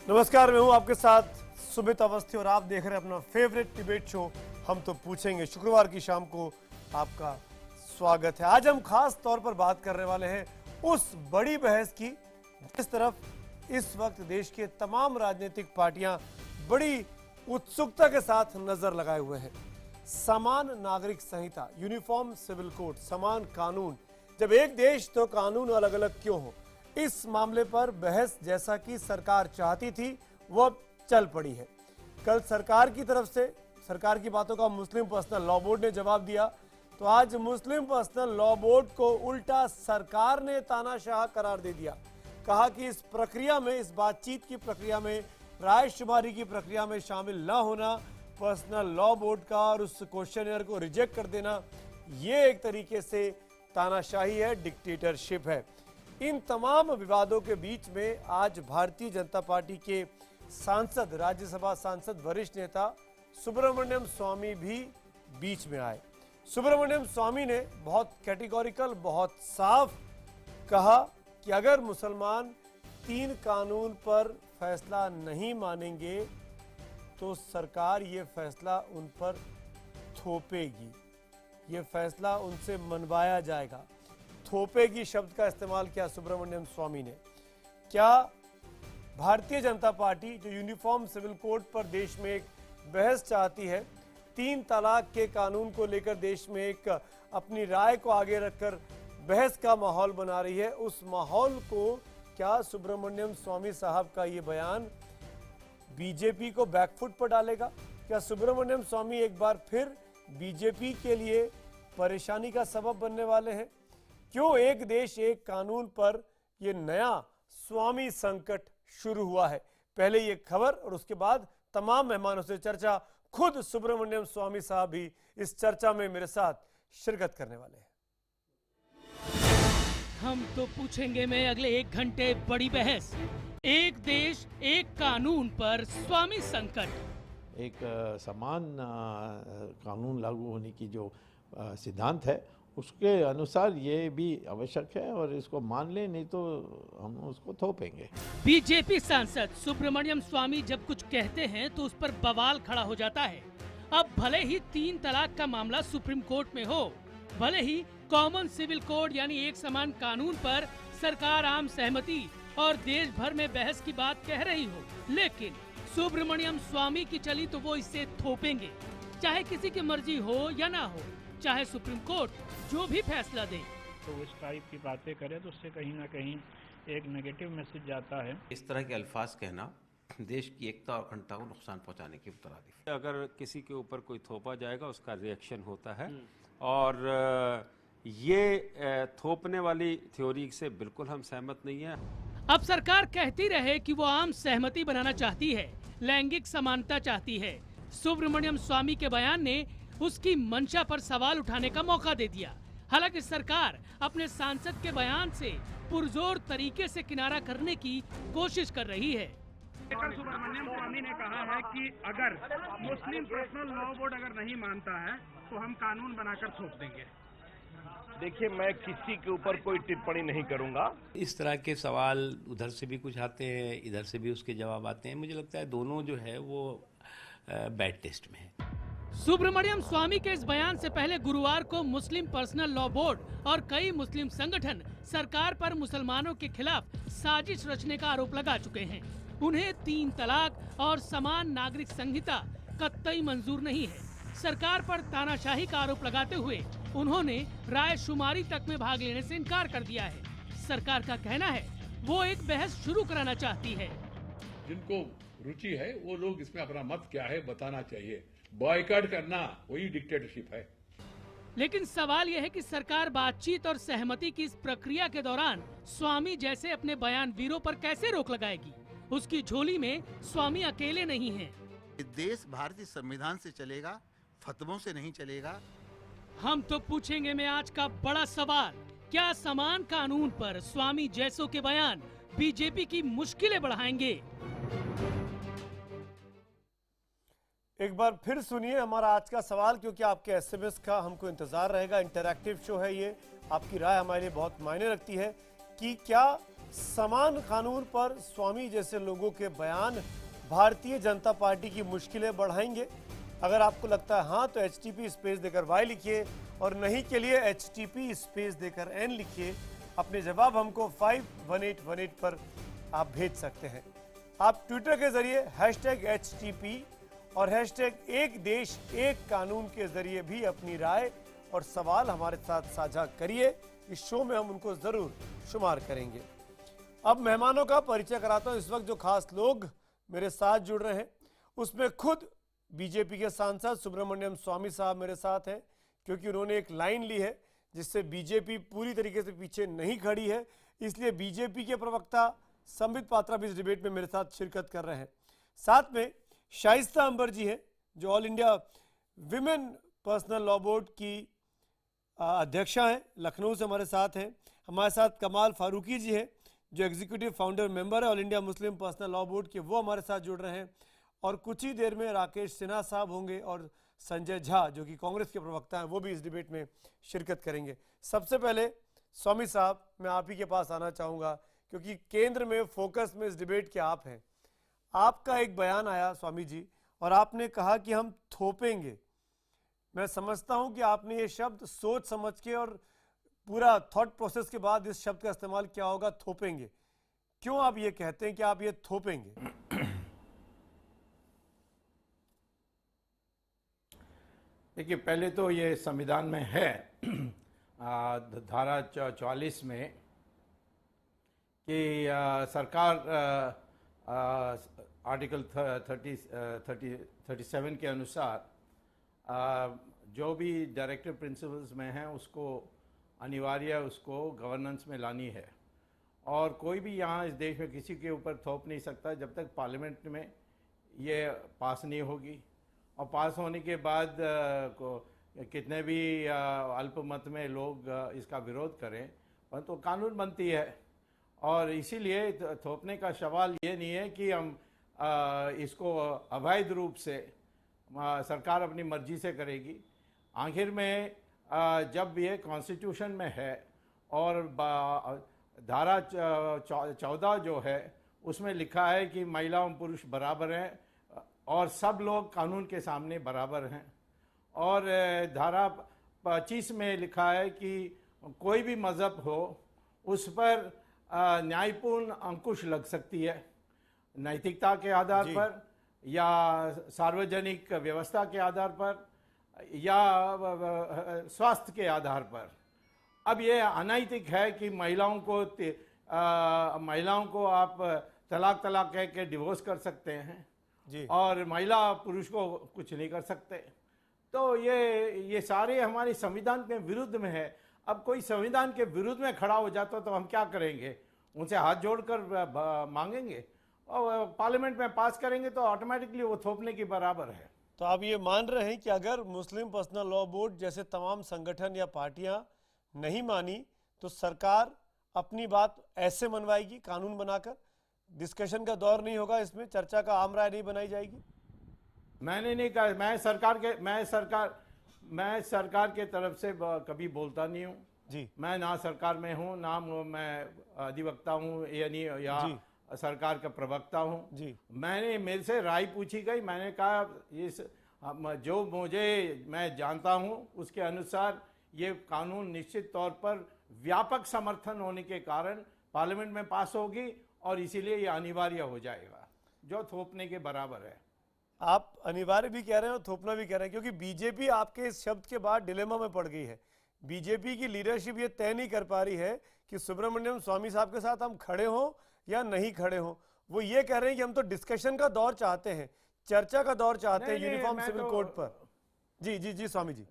नमस्कार, मैं हूं आपके साथ सुमित अवस्थी और आप देख रहे हैं अपना फेवरेट डिबेट शो हम तो पूछेंगे। शुक्रवार की शाम को आपका स्वागत है। आज हम खास तौर पर बात करने वाले हैं उस बड़ी बहस की जिस तरफ इस वक्त देश के तमाम राजनीतिक पार्टियां बड़ी उत्सुकता के साथ नजर लगाए हुए हैं। समान नागरिक संहिता, यूनिफॉर्म सिविल कोड, समान कानून। जब एक देश तो कानून अलग अलग क्यों हो, इस मामले पर बहस जैसा कि सरकार चाहती थी वो चल पड़ी है। कल सरकार की तरफ से सरकार की बातों का मुस्लिम पर्सनल लॉ बोर्ड ने जवाब दिया, तो आज मुस्लिम पर्सनल लॉ बोर्ड को उल्टा सरकार ने तानाशाह करार दे दिया। कहा कि इस प्रक्रिया में, इस बातचीत की प्रक्रिया में, रायशुमारी की प्रक्रिया में शामिल न होना, पर्सनल लॉ बोर्ड का और उस क्वेश्चनर को रिजेक्ट कर देना, ये एक तरीके से तानाशाही है, डिक्टेटरशिप है। इन तमाम विवादों के बीच में आज भारतीय जनता पार्टी के सांसद, राज्यसभा सांसद, वरिष्ठ नेता सुब्रमण्यम स्वामी भी बीच में आए। सुब्रमण्यम स्वामी ने बहुत कैटेगोरिकल, बहुत साफ कहा कि अगर मुसलमान 3 कानून पर फैसला नहीं मानेंगे तो सरकार ये फैसला उन पर थोपेगी, ये फैसला उनसे मनवाया जाएगा। थोपेगी शब्द का इस्तेमाल किया सुब्रमण्यम स्वामी ने। क्या भारतीय जनता पार्टी जो यूनिफॉर्म सिविल कोड पर देश में एक बहस चाहती है, 3 तलाक के कानून को लेकर देश में एक अपनी राय को आगे रखकर बहस का माहौल बना रही है, उस माहौल को क्या सुब्रमण्यम स्वामी साहब का ये बयान बीजेपी को बैकफुट पर डालेगा? क्या सुब्रमण्यम स्वामी एक बार फिर बीजेपी के लिए परेशानी का सबब बनने वाले हैं? क्यों एक देश एक कानून पर यह नया स्वामी संकट शुरू हुआ है? पहले ये खबर और उसके बाद तमाम मेहमानों से चर्चा। खुद सुब्रमण्यम स्वामी साहब भी इस चर्चा में मेरे साथ शिरकत करने वाले हैं। हम तो पूछेंगे में अगले 1 घंटे बड़ी बहस, एक देश एक कानून पर स्वामी संकट। एक समान कानून लागू होने की जो सिद्धांत है उसके अनुसार ये भी आवश्यक है और इसको मान ले, नहीं तो हम उसको थोपेंगे। बीजेपी सांसद सुब्रमण्यम स्वामी जब कुछ कहते हैं तो उस पर बवाल खड़ा हो जाता है। अब भले ही 3 तलाक का मामला सुप्रीम कोर्ट में हो, भले ही कॉमन सिविल कोड यानी एक समान कानून पर सरकार आम सहमति और देश भर में बहस की बात कह रही हो, लेकिन सुब्रमण्यम स्वामी की चली तो वो इससे थोपेंगे, चाहे किसी की मर्जी हो या ना हो, चाहे सुप्रीम कोर्ट जो भी फैसला दे। तो इस टाइप की बातें करें तो उससे कहीं ना कहीं एक नेगेटिव मैसेज जाता है। इस तरह के अल्फाज कहना देश की एकता और अखंडता को नुकसान पहुंचाने की तरह। अगर किसी के ऊपर कोई थोपा जाएगा उसका रिएक्शन होता है, और ये थोपने वाली थ्योरी से बिल्कुल हम सहमत नहीं है। अब सरकार कहती रहे कि वो आम सहमति बनाना चाहती है, लैंगिक समानता चाहती है। सुब्रमण्यम स्वामी के बयान ने उसकी मंशा पर सवाल उठाने का मौका दे दिया। हालांकि सरकार अपने सांसद के बयान से पुरजोर तरीके से किनारा करने की कोशिश कर रही है। सुब्रमण्यम स्वामी ने कहा है कि अगर मुस्लिम पर्सनल लॉ बोर्ड अगर नहीं मानता है तो हम कानून बनाकर थोप देंगे। देखिए, मैं किसी के ऊपर कोई टिप्पणी नहीं करूंगा। इस तरह के सवाल उधर से भी कुछ आते हैं, इधर से भी उसके जवाब आते हैं। मुझे लगता है दोनों जो है वो बैड टेस्ट में है। सुब्रमण्यम स्वामी के इस बयान से पहले गुरुवार को मुस्लिम पर्सनल लॉ बोर्ड और कई मुस्लिम संगठन सरकार पर मुसलमानों के खिलाफ साजिश रचने का आरोप लगा चुके हैं। उन्हें 3 तलाक और समान नागरिक संहिता कतई मंजूर नहीं है। सरकार पर तानाशाही का आरोप लगाते हुए उन्होंने रायशुमारी तक में भाग लेने से इनकार कर दिया है। सरकार का कहना है वो एक बहस शुरू कराना चाहती है। जिनको रुचि है वो लोग इसमें अपना मत क्या है बताना चाहिए। बॉयकॉट करना वही डिक्टेटरशिप है। लेकिन सवाल यह है कि सरकार बातचीत और सहमति की इस प्रक्रिया के दौरान स्वामी जैसे अपने बयान वीरों पर कैसे रोक लगाएगी? उसकी झोली में स्वामी अकेले नहीं हैं। देश भारतीय संविधान से चलेगा, फतवों से नहीं चलेगा। हम तो पूछेंगे में आज का बड़ा सवाल, क्या समान कानून पर स्वामी जैसों के बयान बीजेपी की मुश्किलें बढ़ाएंगे? एक बार फिर सुनिए हमारा आज का सवाल, क्योंकि आपके एसएमएस का हमको इंतजार रहेगा। इंटरैक्टिव शो है ये, आपकी राय हमारे लिए बहुत मायने रखती है कि क्या समान कानून पर स्वामी जैसे लोगों के बयान भारतीय जनता पार्टी की मुश्किलें बढ़ाएंगे? अगर आपको लगता है हाँ तो HTP स्पेस देकर वाई लिखिए और नहीं के लिए HTP स्पेस देकर N लिखिए। अपने जवाब हमको 51818 पर आप भेज सकते हैं। आप ट्विटर के जरिए #HTP और #एक देश एक कानून के जरिए भी अपनी राय और सवाल हमारे साथ साझा करिए। इस शो में हम उनको जरूर शुमार करेंगे। अब मेहमानों का परिचय कराता हूं। इस वक्त जो खास लोग मेरे साथ जुड़ रहे हैं उसमें खुद बीजेपी के सांसद सुब्रमण्यम स्वामी साहब मेरे साथ हैं, क्योंकि उन्होंने एक लाइन ली है जिससे बीजेपी पूरी तरीके से पीछे नहीं खड़ी है। इसलिए बीजेपी के प्रवक्ता संबित पात्रा भी इस डिबेट में मेरे साथ शिरकत कर रहे हैं। साथ में शाइस्ता अंबर जी हैं जो all India women personal law board की अध्यक्षा हैं, लखनऊ से हमारे साथ हैं। हमारे साथ कमाल फारूकी जी हैं जो एग्जीक्यूटिव फाउंडर मेंबर है all India Muslim personal law board के, वो हमारे साथ जुड़ रहे हैं। और कुछ ही देर में राकेश सिन्हा साहब होंगे और संजय झा जो कि कांग्रेस के प्रवक्ता हैं, वो भी इस डिबेट में शिरकत करेंगे। सबसे पहले स्वामी साहब, मैं आप ही के पास आना चाहूँगा क्योंकि केंद्र में फोकस में इस डिबेट के आप हैं। आपका एक बयान आया स्वामी जी और आपने कहा कि हम थोपेंगे। मैं समझता हूं कि आपने ये शब्द सोच समझ के और पूरा थॉट प्रोसेस के बाद इस शब्द का इस्तेमाल किया होगा, थोपेंगे। क्यों आप ये कहते हैं कि आप ये थोपेंगे? देखिए, पहले तो ये संविधान में है धारा 44 में कि सरकार आर्टिकल 37 के अनुसार जो भी डायरेक्टिव प्रिंसिपल्स में हैं उसको अनिवार्य उसको गवर्नेंस में लानी है। और कोई भी यहाँ इस देश में किसी के ऊपर थोप नहीं सकता जब तक पार्लियामेंट में ये पास नहीं होगी। और पास होने के बाद कितने भी अल्पमत में लोग इसका विरोध करें परंतु तो कानून बनती है। और इसीलिए थोपने का सवाल ये नहीं है कि हम इसको अवैध रूप से सरकार अपनी मर्जी से करेगी। आखिर में जब ये कॉन्स्टिट्यूशन में है और धारा 14 जो है उसमें लिखा है कि महिला और पुरुष बराबर हैं और सब लोग कानून के सामने बराबर हैं। और धारा 25 में लिखा है कि कोई भी मज़हब हो उस पर न्यायपूर्ण अंकुश लग सकती है, नैतिकता के आधार पर या सार्वजनिक व्यवस्था के आधार पर या स्वास्थ्य के आधार पर। अब ये अनैतिक है कि महिलाओं को आप तलाक कह के डिवोर्स कर सकते हैं जी, और महिला पुरुष को कुछ नहीं कर सकते। तो ये सारे हमारे संविधान के विरुद्ध में है। अब कोई संविधान के विरुद्ध में खड़ा हो जाता तो हम क्या करेंगे? उनसे हाथ जोड़कर मांगेंगे और पार्लियामेंट में पास करेंगे तो ऑटोमेटिकली वो थोपने के बराबर है। तो आप ये मान रहे हैं कि अगर मुस्लिम पर्सनल लॉ बोर्ड जैसे तमाम संगठन या पार्टियां नहीं मानी तो सरकार अपनी बात ऐसे मनवाएगी कानून बनाकर? डिस्कशन का दौर नहीं होगा, इसमें चर्चा का आम राय नहीं बनाई जाएगी? मैंने नहीं कहा, मैं सरकार के तरफ से कभी बोलता नहीं हूँ जी। मैं ना सरकार में हूँ ना मैं अधिवक्ता हूँ यानी या सरकार का प्रवक्ता हूँ जी। मेरे से राय पूछी गई, मैंने कहा इस जो मैं जानता हूँ उसके अनुसार ये कानून निश्चित तौर पर व्यापक समर्थन होने के कारण पार्लियामेंट में पास होगी और इसीलिए ये अनिवार्य हो जाएगा, जो थोपने के बराबर है। आप अनिवार्य भी कह रहे हैं और थोपना भी कह रहे हैं, क्योंकि बीजेपी आपके इस शब्द के बाद डिलेमा में पड़ गई है। बीजेपी की लीडरशिप ये तय नहीं कर पा रही है कि सुब्रमण्यम स्वामी साहब के साथ हम खड़े हों या नहीं खड़े हों। वो ये कह रहे हैं कि हम तो डिस्कशन का दौर चाहते हैं, चर्चा का दौर चाहते हैं यूनिफॉर्म सिविल कोड पर। जी जी जी स्वामी जी।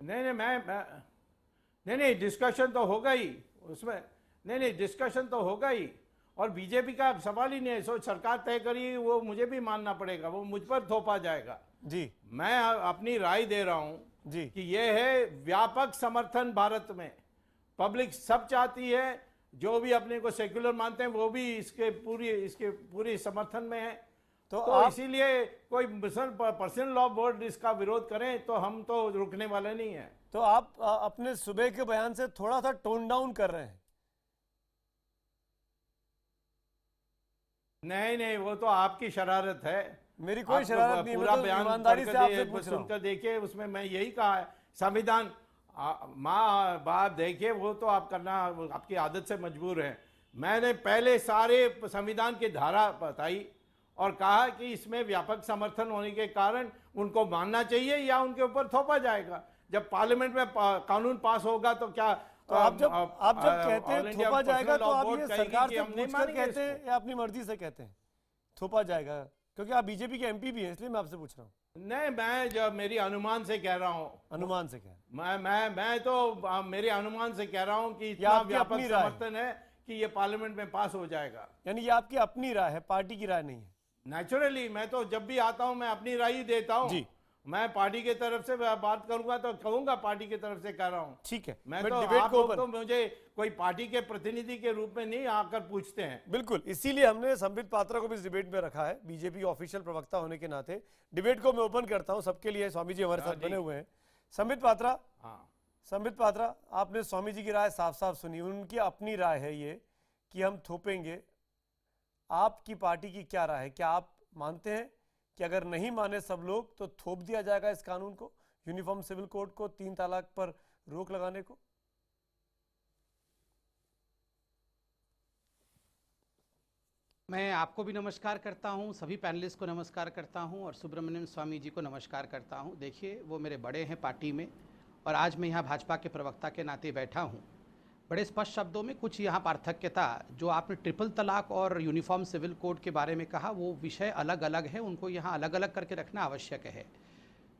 नहीं, डिस्कशन तो होगा ही उसमें। नहीं, डिस्कशन तो होगा ही और बीजेपी का सवाल ही नहीं है। सो सरकार तय करी, वो मुझे भी मानना पड़ेगा, वो मुझ पर थोपा जाएगा जी। मैं अपनी राय दे रहा हूं जी कि ये है व्यापक समर्थन भारत में, पब्लिक सब चाहती है, जो भी अपने को सेक्युलर मानते हैं वो भी इसके पूरी समर्थन में है। तो इसीलिए कोई पर्सनल लॉ बोर्ड इसका विरोध करें तो हम तो रुकने वाले नहीं है। तो आप अपने सुबह के बयान से थोड़ा सा टोन डाउन कर रहे हैं। नहीं नहीं, वो तो आपकी शरारत है। मेरी कोई आपको शरारत नहीं है, मैं पूरा तो बयान ईमानदारी से पढ़कर आपसे पूछ रहा हूं। सुनकर देखिए, उसमें मैं यही कहा है संविधान माँ बाप देखिए, वो तो आप करना आपकी आदत से मजबूर है। मैंने पहले सारे संविधान की धारा बताई और कहा कि इसमें व्यापक समर्थन होने के कारण उनको मानना चाहिए या उनके ऊपर थोपा जाएगा। जब पार्लियामेंट में कानून पास होगा तो क्या तो आप जब कहते हैं थोपा जाएगा, तो आप ये सरकार से पूछकर कहते हैं या अपनी मर्जी से कहते हैं थोपा जाएगा? क्योंकि आप बीजेपी के एमपी भी हैं, इसलिए मैं आपसे पूछ रहा हूँ। नहीं, मैं जब मेरी अनुमान से कह रहा हूँ, अनुमान से कह मैं तो मेरे अनुमान से कह रहा हूँ कि इतना व्यापक समर्थन है कि ये पार्लियामेंट में पास हो जाएगा। यानी ये आपकी अपनी राय है, पार्टी की राय नहीं है? नेचुरली मैं तो जब भी आता हूँ मैं अपनी राय ही देता हूँ जी। मैं पार्टी के तरफ से बात करूंगा तो कहूंगा पार्टी की तरफ से कह रहा हूँ। ठीक है, मैं तो आप लोग तो मुझे कोई पार्टी के प्रतिनिधि के रूप में नहीं आकर पूछते हैं। बिल्कुल, इसीलिए हमने संबित पात्रा को भी इस डिबेट में रखा है, बीजेपी के ऑफिशियल प्रवक्ता होने के नाते। डिबेट को मैं ओपन करता हूँ सबके लिए, स्वामी जी हमारे साथ बने हुए हैं। संबित पात्रा, संबित पात्रा, आपने स्वामी जी की राय साफ साफ सुनी, उनकी अपनी राय है ये कि हम थोपेंगे। आपकी पार्टी की क्या राय है? क्या आप मानते हैं कि अगर नहीं माने सब लोग तो थोप दिया जाएगा इस कानून को, यूनिफॉर्म सिविल कोड को, 3 तलाक पर रोक लगाने को? मैं आपको भी नमस्कार करता हूं, सभी पैनलिस्ट को नमस्कार करता हूं और सुब्रमण्यम स्वामी जी को नमस्कार करता हूं। देखिए, वो मेरे बड़े हैं पार्टी में और आज मैं यहाँ भाजपा के प्रवक्ता के नाते बैठा हूँ। बड़े स्पष्ट शब्दों में कुछ यहाँ पार्थक्य था। जो आपने ट्रिपल तलाक और यूनिफॉर्म सिविल कोड के बारे में कहा, वो विषय अलग अलग है, उनको यहाँ अलग अलग करके रखना आवश्यक है।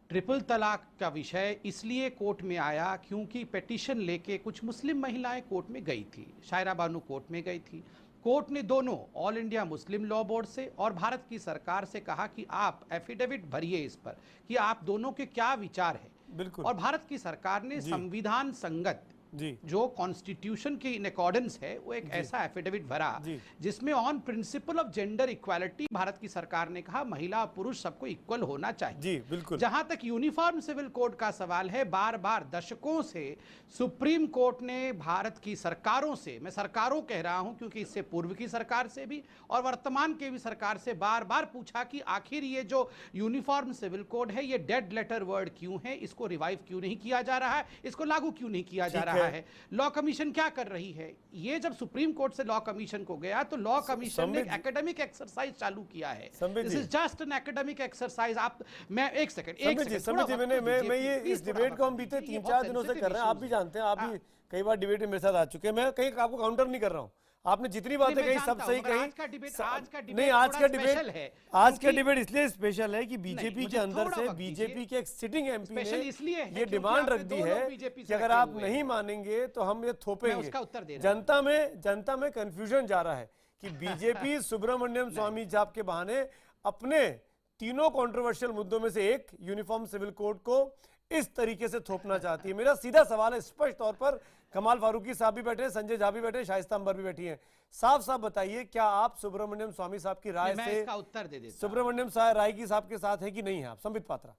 ट्रिपल तलाक का विषय इसलिए कोर्ट में आया क्योंकि पिटीशन लेके कुछ मुस्लिम महिलाएं कोर्ट में गई थी, शायरा बानू कोर्ट में गई थी। कोर्ट ने दोनों all India Muslim law board से और भारत की सरकार से कहा कि आप एफिडेविट भरिए इस पर कि आप दोनों के क्या विचार है। बिल्कुल। और भारत की सरकार ने संविधान संगत जो कॉन्स्टिट्यूशन के इन अकॉर्डेंस है वो एक ऐसा एफिडेविट भरा जिसमें on principle of gender equality Bharat की सरकार ने कहा महिला और पुरुष सबको इक्वल होना चाहिए। जी बिल्कुल। जहां तक यूनिफॉर्म सिविल कोड का सवाल है, बार बार दशकों से सुप्रीम कोर्ट ने भारत की सरकारों से, मैं सरकारों कह रहा हूं क्योंकि इससे पूर्व की सरकार से भी और वर्तमान के भी सरकार से बार बार पूछा कि आखिर ये जो यूनिफॉर्म सिविल कोड है ये डेड लेटर वर्ड क्यों है, इसको रिवाइव क्यों नहीं किया जा रहा है, इसको लागू क्यों नहीं किया जा रहा है। लॉ कमीशन क्या कर रही है? ये जब सुप्रीम कोर्ट से लॉ कमीशन को गया तो लॉ कमीशन ने एकेडमिक एक्सरसाइज चालू किया है। This is just an academic exercise. आप मैं एक सेकंड मैं ये इस डिबेट को हम बीते 3-4 दिनों से कर रहे हैं, आप भी जानते हैं, आप भी कई बार डिबेट में मेरे साथ आ चुके हैं। मैं कहीं आपको काउंटर नहीं कर रहा हूं, आपने जितनी बातें कही सब सही कही। नहीं, आज का डिबेट इसलिए स्पेशल है कि बीजेपी के अंदर से बीजेपी के एक सिटिंग एमपी ने ये डिमांड रख दी है कि अगर आप नहीं मानेंगे तो हम ये थोपेंगे। जनता में कंफ्यूजन जा रहा है कि बीजेपी सुब्रमण्यम स्वामी साहब के बहाने अपने तीनों कंट्रोवर्शियल मुद्दों में से एक यूनिफॉर्म सिविल कोड को इस तरीके से थोपना चाहती है। मेरा सीधा सवाल है, स्पष्ट तौर पर कमाल फारूकी साहब भी बैठे, संजय झा भी बैठे, शाइस्ता अंबर भी बैठी हैं, साफ साफ बताइए क्या आप सुब्रमण्यम स्वामी साहब की राय से इसका उत्तर दे देता सुब्रमण्यम राय की साहब के साथ है कि नहीं है? आप संबित पात्रा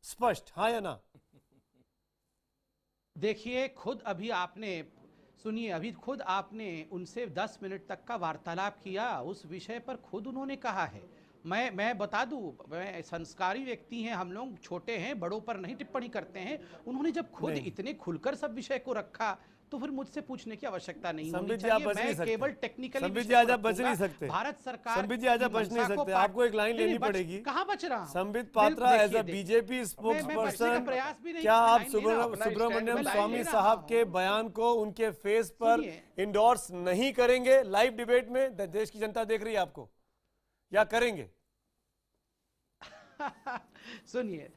स्पष्ट हाँ या ना? देखिए, खुद अभी आपने सुनिए, अभी खुद आपने उनसे 10 मिनट तक का वार्तालाप किया, उस विषय पर खुद उन्होंने कहा है। मैं बता दूं, मैं संस्कारी व्यक्ति हैं, हम लोग छोटे हैं, बड़ों पर नहीं टिप्पणी करते हैं। उन्होंने जब खुद इतने खुलकर सब विषय को रखा तो फिर मुझसे पूछने की आवश्यकता नहीं होनी चाहिए। मैं केवल टेक्निकली संबित जी आज आप बच नहीं सकते, भारत सरकार संबित जी आज आप बच नहीं सकते, आपको एक लाइन लेनी पड़ेगी। कहाँ बच रहा? Sambit Patra as a BJP spokesperson, क्या आप सुब्रमण्यम स्वामी साहब के बयान को उनके फेस पर इंडोर्स नहीं करेंगे? लाइव डिबेट में देश की जनता देख रही है आपको, या करेंगे? सुनिए,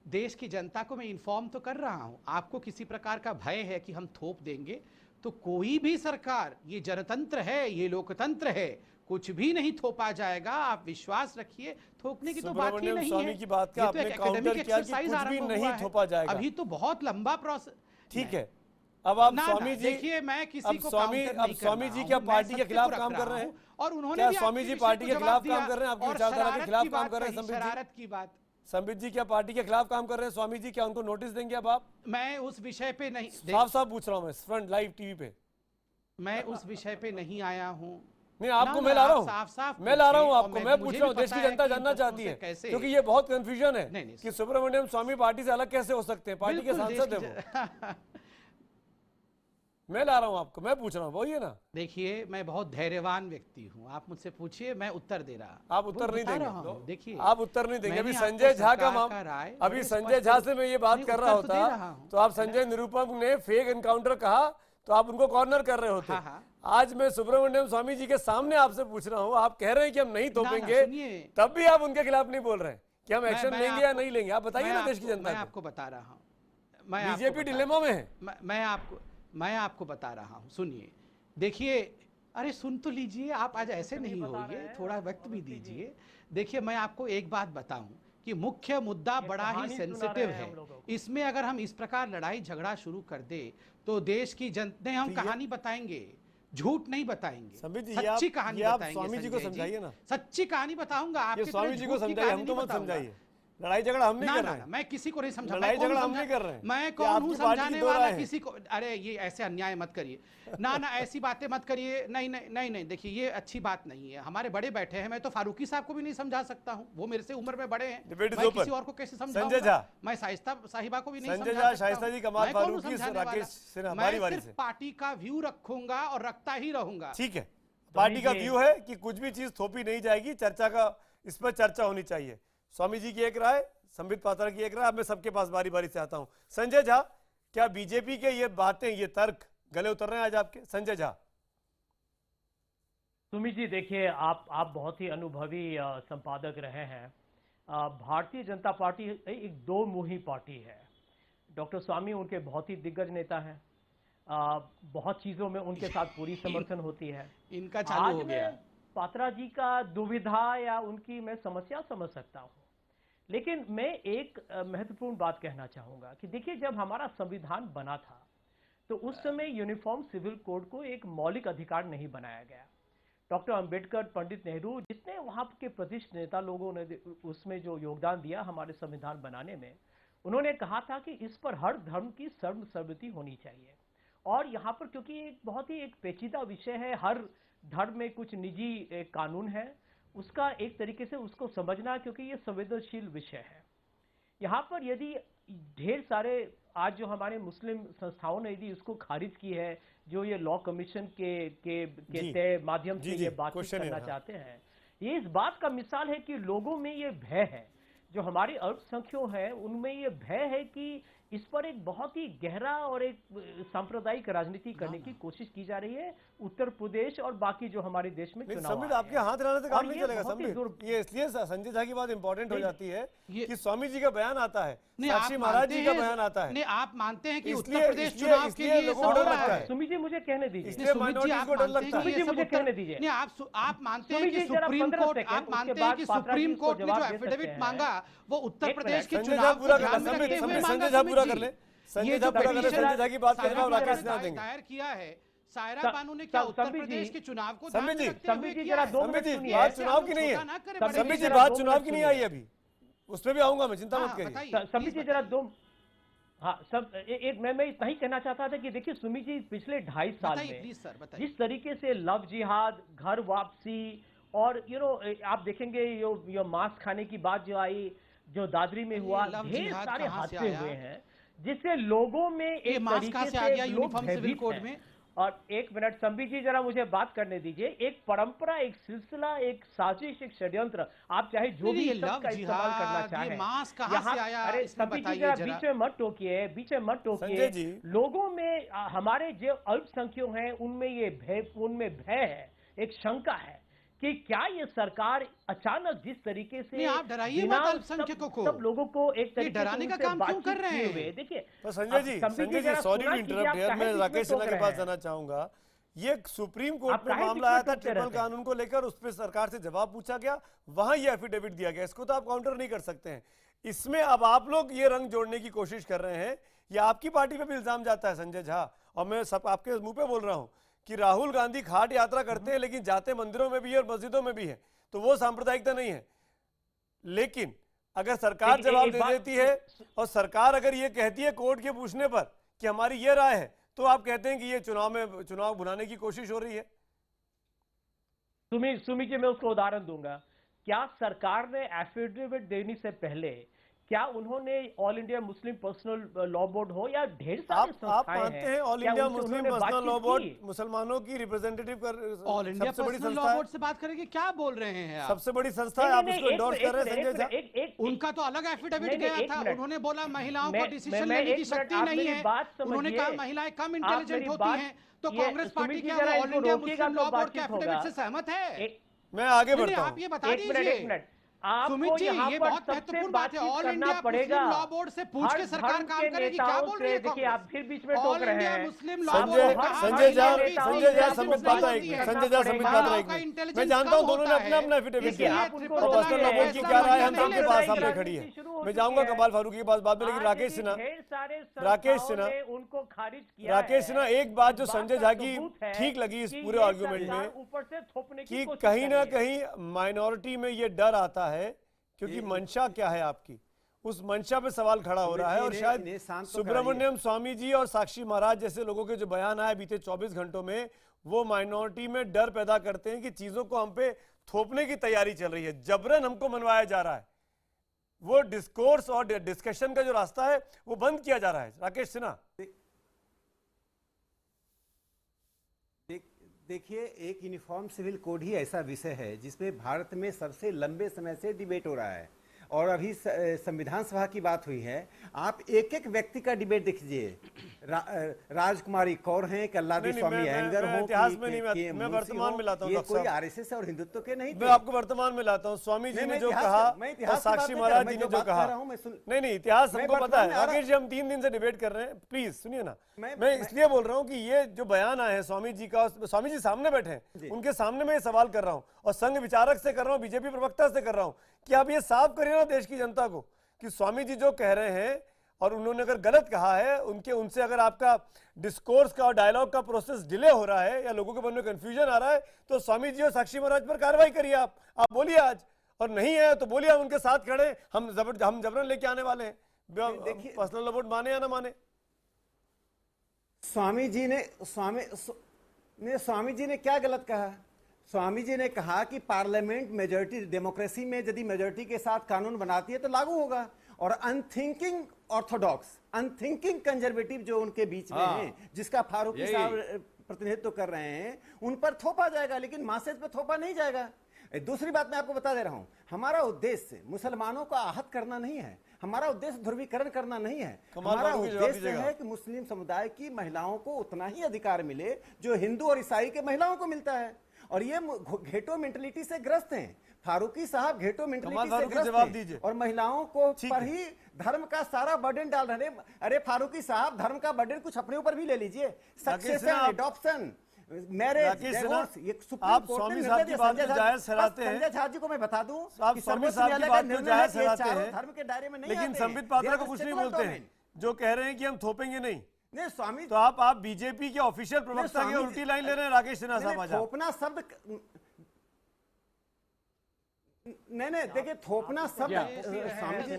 देश की जनता को मैं इन्फॉर्म तो कर रहा हूं। आपको किसी प्रकार का भय है कि हम थोप देंगे, तो कोई भी सरकार, ये जनतंत्र है, ये लोकतंत्र है, कुछ भी नहीं थोपा जाएगा। आप विश्वास रखिए, थोपने की तो बात ही नहीं है। की बात का आपने काउंटर किया कि कुछ भी नहीं थोपा जाएगा। अभी तो बहुत लंबा प्रोसेस। ठीक है, अब आप स्वामी जी, देखिए, मैं किसी को स्वामी जी क्या पार्टी के खिलाफ काम कर रहे हैं? और उन्होंने भी स्वामी जी पार्टी के खिलाफ काम कर रहे हैं? आपकी विचारधारा के खिलाफ काम कर रहे हैं? शरारत की बात, संबित जी क्या पार्टी के खिलाफ काम कर रहे हैं? स्वामी जी क्या उनको नोटिस देंगे अब आप? मैं उस विषय पे नहीं, साफ साफ पूछ रहा हूं, मैं फ्रंट लाइव टीवी पे, मैं उस विषय पे नहीं आया हूं। नहीं, आपको मैं ला रहा हूँ, मैं ला रहा हूँ आपको, मैं पूछ रहा हूँ, देश की जनता जानना चाहती है, क्योंकि ये बहुत कंफ्यूजन है कि सुब्रमण्यम स्वामी पार्टी से अलग कैसे हो सकते हैं, पार्टी के सांसद है वो। मैं ला रहा हूँ आपको, मैं पूछ रहा हूँ, वही है ना। देखिए, मैं बहुत धैर्यवान व्यक्ति हूँ, आप मुझसे पूछिए, मैं उत्तर दे रहा। आप उत्तर नहीं देंगे, देखिए आप उत्तर नहीं देंगे। अभी संजय झा का मामला, अभी संजय झा से मैं ये बात कर रहा होता तो आप संजय निरुपम ने फेक एनकाउंटर कहा तो आप उनको कॉर्नर कर रहे होते। आज मैं सुब्रमण्यम स्वामी जी के सामने आपसे पूछ रहा हूँ, आप कह रहे हैं कि हम नहीं तोपेंगे, तब भी आप उनके खिलाफ नहीं बोल रहे कि हम एक्शन लेंगे या नहीं लेंगे। आप बताइए ना देश की जनता को। मैं आपको बता रहा हूँ, बीजेपी डिलेमा में है। मैं आपको बता रहा हूँ, सुनिए। देखिए, अरे सुन तो लीजिए, आप आज ऐसे नहीं होइए, थोड़ा वक्त भी दीजिए। देखिए, मैं आपको एक बात बताऊं कि मुख्य मुद्दा बड़ा ही सेंसिटिव है। इसमें अगर हम इस प्रकार लड़ाई झगड़ा शुरू कर दे तो देश की जनता, हम कहानी बताएंगे, झूठ नहीं बताएंगे, सच्ची कहानी बताएंगे। स्वामी जी को समझाइए ना, सच्ची कहानी बताऊंगा आपके। स्वामी जी को समझाइए, हम तो मत समझाइए। लड़ाई झगड़ा हम नहीं कर रहे हैं। मैं किसी को नहीं समझा, लड़ाई झगड़ा हम नहीं कर रहे हैं। मैं कौन हूँ समझाने वाला किसी को? अरे ये ऐसे अन्याय मत करिए ना, ऐसी बातें मत करिए। नहीं नहीं नहीं नहीं, देखिए ये अच्छी बात नहीं है। हमारे बड़े बैठे हैं, मैं तो फारूकी साहब को भी नहीं समझा सकता हूँ, वो मेरे से उम्र में बड़े हैं, मैं किसी और को कैसे समझाऊंगा? संजय झा, मैं शाइस्ता साहिबा को भी नहीं समझा सकता। शाइस्ता जी, कमाल फारूकी, राकेश सिन्हा, हमारी बारी से पार्टी का व्यू रखूंगा और रखता ही रहूंगा। ठीक है, पार्टी का व्यू है कि कुछ भी चीज थोपी नहीं जाएगी, चर्चा का, इस पर चर्चा होनी चाहिए। स्वामी जी की एक राय, संबित पात्रा की एक राय। अब मैं सबके पास बारी बारी से आता हूं। संजय झा, क्या बीजेपी के ये बातें, ये तर्क गले उतर रहे हैं आज आपके? संजय झा। सुमित जी, देखिए, आप बहुत ही अनुभवी संपादक रहे हैं। भारतीय जनता पार्टी एक दो मुही पार्टी है। डॉक्टर स्वामी उनके बहुत ही दिग्गज नेता हैं, बहुत चीजों में उनके साथ पूरी समर्थन होती है। इनका चालू हो गया। पात्रा जी का दुविधा या उनकी मैं समस्या समझ सकता हूं, लेकिन मैं एक महत्वपूर्ण बात कहना चाहूंगा कि देखिए, जब हमारा संविधान बना था तो उस समय यूनिफॉर्म सिविल कोड को एक मौलिक अधिकार नहीं बनाया गया। डॉक्टर अंबेडकर, पंडित नेहरू, जितने वहां के प्रतिष्ठित नेता लोगों ने उसमें जो योगदान दिया हमारे संविधान बनाने में, उन्होंने कहा था कि इस पर हर धर्म की सर्वसम्मति होनी चाहिए। और यहाँ पर क्योंकि एक बहुत ही एक पेचीदा विषय है, हर धर्म में कुछ निजी एक कानून है, उसका एक तरीके से उसको समझना, क्योंकि ये संवेदनशील विषय है। यहाँ पर यदि ढेर सारे आज जो हमारे मुस्लिम संस्थाओं ने यदि उसको खारिज की है, जो ये लॉ कमीशन के माध्यम से ये बातचीत करना चाहते हैं, ये इस बात का मिसाल है कि लोगों में ये भय है, जो हमारे अल्पसंख्यक हैं उनमें ये भय है कि इस पर एक बहुत ही गहरा और एक सांप्रदायिक राजनीति करने की कोशिश की जा रही है। उत्तर प्रदेश और बाकी जो हमारे देश में चुनाव संबित, आपके हाथ रहने से काम नहीं चलेगा संबित। ये इसलिए संजय झा की बात इंपॉर्टेंट हो जाती है कि स्वामी जी का बयान आता है, साक्षी महाराज जी का बयान आता है। नहीं, आप मानते हैं कि उत्तर प्रदेश चुनाव के लिए लोगों को डर लगता है। सुमित जी, मुझे कहने दीजिए। इसलिए माइनॉरिटीज को डर लगता है। सुमित जी, मुझे कहने दीजिए। नहीं, आप मानते हैं कि सुप्रीम कोर्ट, आप मानते हैं कि सुप्रीम कोर्ट ने जो एफिडेविट मांगा वो उत्तर प्रदेश के चुनाव को ध्यान में रखते हुए मांगा। संजय झा पूरा कर ले, संजय झा पूरा कर ले, संजय झा की बात करें और राकेश सिन्हा देंगे। दायर किया है सायरा बानू ने, क्या उत्तर प्रदेश के चुनाव को ध्यान में रखते हुए किया है? संबित जी, बात चुनाव की नहीं है। संबित जी, बात चुनाव की नहीं आई अभी, उस पर भी आऊंगा मैं, चिंता मत करिए। संबित जी, जरा दो, हाँ सब एक मैं इतना ही कहना चाहता था कि देखिए सुमित जी, पिछले 2.5 साल में जिस तरीके से लव जिहाद, घर वापसी और आप देखेंगे यो मांस खाने की बात जो आई, जो दादरी में हुआ, ढेर सारे हादसे हुए हैं जिससे लोगों में एक तरीके से यूनिफॉर्म सिविल कोड में। और एक मिनट संबित जी, जरा मुझे बात करने दीजिए। एक परंपरा, एक सिलसिला, एक साजिश, एक षड्यंत्र, आप चाहे जो भी शब्द का इस्तेमाल करना चाहें, अरे संबित जी जरा बीच में मत टोकिए, बीच में मत टोकिए। लोगों में, हमारे जो अल्पसंख्यक हैं उनमें ये भय है, एक शंका है कि क्या ये सरकार अचानक जिस तरीके से, आप डराइए मत अल्पसंख्यकों को, सब लोगों को एक तरीके डराने का काम क्यों कर रहे हैं? देखिए Sanjay ji, sorry to interrupt here, मैं राकेश सिन्हा के पास जाना चाहूंगा। ये सुप्रीम कोर्ट में मामला आया था ट्रिपल कानून को लेकर, उस पर सरकार से जवाब पूछा गया, वहां ये एफिडेविट दिया गया, इसको तो आप काउंटर नहीं कर सकते हैं। इसमें अब आप लोग ये रंग जोड़ने की कोशिश कर रहे हैं, या आपकी पार्टी पे भी इल्जाम जाता है संजय झा, और मैं सब आपके मुंह पे बोल रहा हूं कि राहुल गांधी खाट यात्रा करते हैं लेकिन जाते मंदिरों में भी है और मस्जिदों में भी है, तो वो सांप्रदायिकता नहीं है। लेकिन अगर सरकार जवाब दे देती है और सरकार अगर ये कहती है कोर्ट के पूछने पर कि हमारी ये राय है, तो आप कहते हैं कि ये चुनाव भुनाने की कोशिश हो रही है। सुमी जी, मैं उसको उदाहरण दूंगा। क्या सरकार ने एफिडेविट देने से पहले क्या उन्होंने all India Muslim personal law board हो या ढेर सारे आप मानते हैं all India Muslim personal law board मुसलमानों की रिप्रेजेंटेटिव कर all India personal law board से बात करेंगे? क्या बोल रहे हैं आप? सबसे बड़ी संस्था है, आप उसको एंडोर्स कर रहे हैं संजय झा। उनका तो अलग एफिडेविट गया था, उन्होंने बोला महिलाओं को डिसीजन लेने की शक्ति नहीं है, उन्होंने कहा महिलाएं कम इंटेलिजेंट होती हैं। तो कांग्रेस पार्टी क्या all India Muslim law board के एफिडेविट से सहमत है? मैं आगे बढ़ता हूं। आप ये बता दीजिए सुमित जी, ये बहुत महत्वपूर्ण बात है। All India Muslim law board से पूछ के सरकार काम करेगी, क्या बोल रही है? देखिए आप फिर बीच में टोक रहे हैं। संजय झा संबित पात्रा एक मिनट, मैं जानता हूं दोनों ने अपना अपना एफिडेविट किया और पर्सनल लॉ बोर्ड की क्या राय हम सबके पास सामने खड़ी है। मैं जाऊंगा कमाल फारूकी के पास बाद में, लेकिन राकेश सिन्हा एक बात जो संजय झा की ठीक लगी इस पूरे आर्गुमेंट में कि कहीं ना कहीं माइनॉरिटी में ये डर आता है, क्योंकि मंशा क्या है आपकी, उस मंशा पे सवाल खड़ा हो रहा है। और शायद सुब्रमण्यम स्वामी जी और साक्षी महाराज जैसे लोगों के जो बयान आए बीते 24 घंटों में, वो माइनॉरिटी में डर पैदा करते हैं कि चीजों को हम पे थोपने की तैयारी चल रही है, जबरन हमको मनवाया जा रहा है। वो डिस्कोर्स और डिस्कशन का जो रास्ता है वो बंद किया जा रहा है। राकेश सिन्हा, देखिए, एक यूनिफॉर्म सिविल कोड ही ऐसा विषय है जिसमें भारत में सबसे लंबे समय से डिबेट हो रहा है। और अभी संविधान सभा की बात हुई है, आप एक एक व्यक्ति का डिबेट देखिए। राजकुमारी कौर हैं, कल्लादी स्वामी अयंगर हो, इतिहास में नहीं, मैं वर्तमान में लाता हूँ। ये कोई आरएसएस और हिंदुत्व के नहीं, मैं आपको वर्तमान में लाता हूँ। स्वामी जी ने जो कहा और साक्षी महाराज जी ने जो कहा, नहीं इतिहास हमको पता है। राकेश जी, हम 3 दिन से डिबेट कर रहे हैं, प्लीज सुनिए ना। मैं इसलिए बोल रहा हूँ कि ये जो बयान आए हैं स्वामी जी का, स्वामी जी सामने बैठे हैं, उनके सामने मैं ये सवाल कर रहा हूँ और संघ विचारक से कर रहा हूँ, बीजेपी प्रवक्ता से कर रहा हूँ कि आप ये साफ करिए ना देश की जनता को कि स्वामी जी जो कह रहे हैं और उन्होंने अगर गलत कहा है, उनसे अगर आपका डिस्कोर्स का और डायलॉग का प्रोसेस डिले हो रहा है या लोगों के मन में कंफ्यूजन आ रहा है, तो स्वामी जी और साक्षी महाराज पर कार्रवाई करिए। आप बोलिए आज, और नहीं है तो बोलिए हम उनके साथ खड़े, हम जबरन लेके आने वाले हैं। पर्सनल लॉ बोर्ड माने या ना माने। स्वामी जी ने क्या गलत कहा? स्वामी जी ने कहा कि पार्लियामेंट मेजॉरिटी डेमोक्रेसी में यदि मेजॉरिटी के साथ कानून बनाती है तो लागू होगा, और अनथिंकिंग ऑर्थोडॉक्स, अनथिंकिंग कंजर्वेटिव जो उनके बीच में हैं, जिसका फारूकी साहब प्रतिनिधित्व कर रहे हैं, उन पर थोपा जाएगा, लेकिन मासेज पे थोपा नहीं जाएगा। दूसरी बात मैं आपको बता दे रहा हूं, हमारा उद्देश्य मुसलमानों को आहत करना नहीं है, हमारा उद्देश्य ध्रुवीकरण करना नहीं है। हमारा उद्देश्य है कि मुस्लिम समुदाय की महिलाओं को उतना ही अधिकार मिले जो हिंदू और ईसाई के महिलाओं को मिलता है। और ये घेटो मेंटलिटी से ग्रस्त हैं। फारूकी साहब घेटो मेंटलिटी से ग्रस्त हैं और महिलाओं को पर ही धर्म का सारा बर्डन डाल रहे हैं। अरे फारूकी साहब, धर्म का बर्डन कुछ अपने ऊपर भी ले लीजिए। सक्सेशन, एडॉप्शन, मैरिज, डिवोर्स, ये सुप्रीम कोर्ट ने निर्णय दिया। संजय झा जी को मैं बता दूं, आप स्वामी साहब की बात को जायज ठहराते हैं, धर्म के दायरे में नहीं, लेकिन संबित पात्रा को कुछ नहीं बोलते हैं, जो कह रहे हैं कि हम थोपेंगे नहीं। नहीं स्वामी, तो आप बीजेपी के ऑफिशियल प्रवक्ता की उल्टी लाइन ले रहे हैं। राकेश सिन्हा साहब, आज थोपना शब्द नहीं देखिए, थोपना शब्द स्वामी जी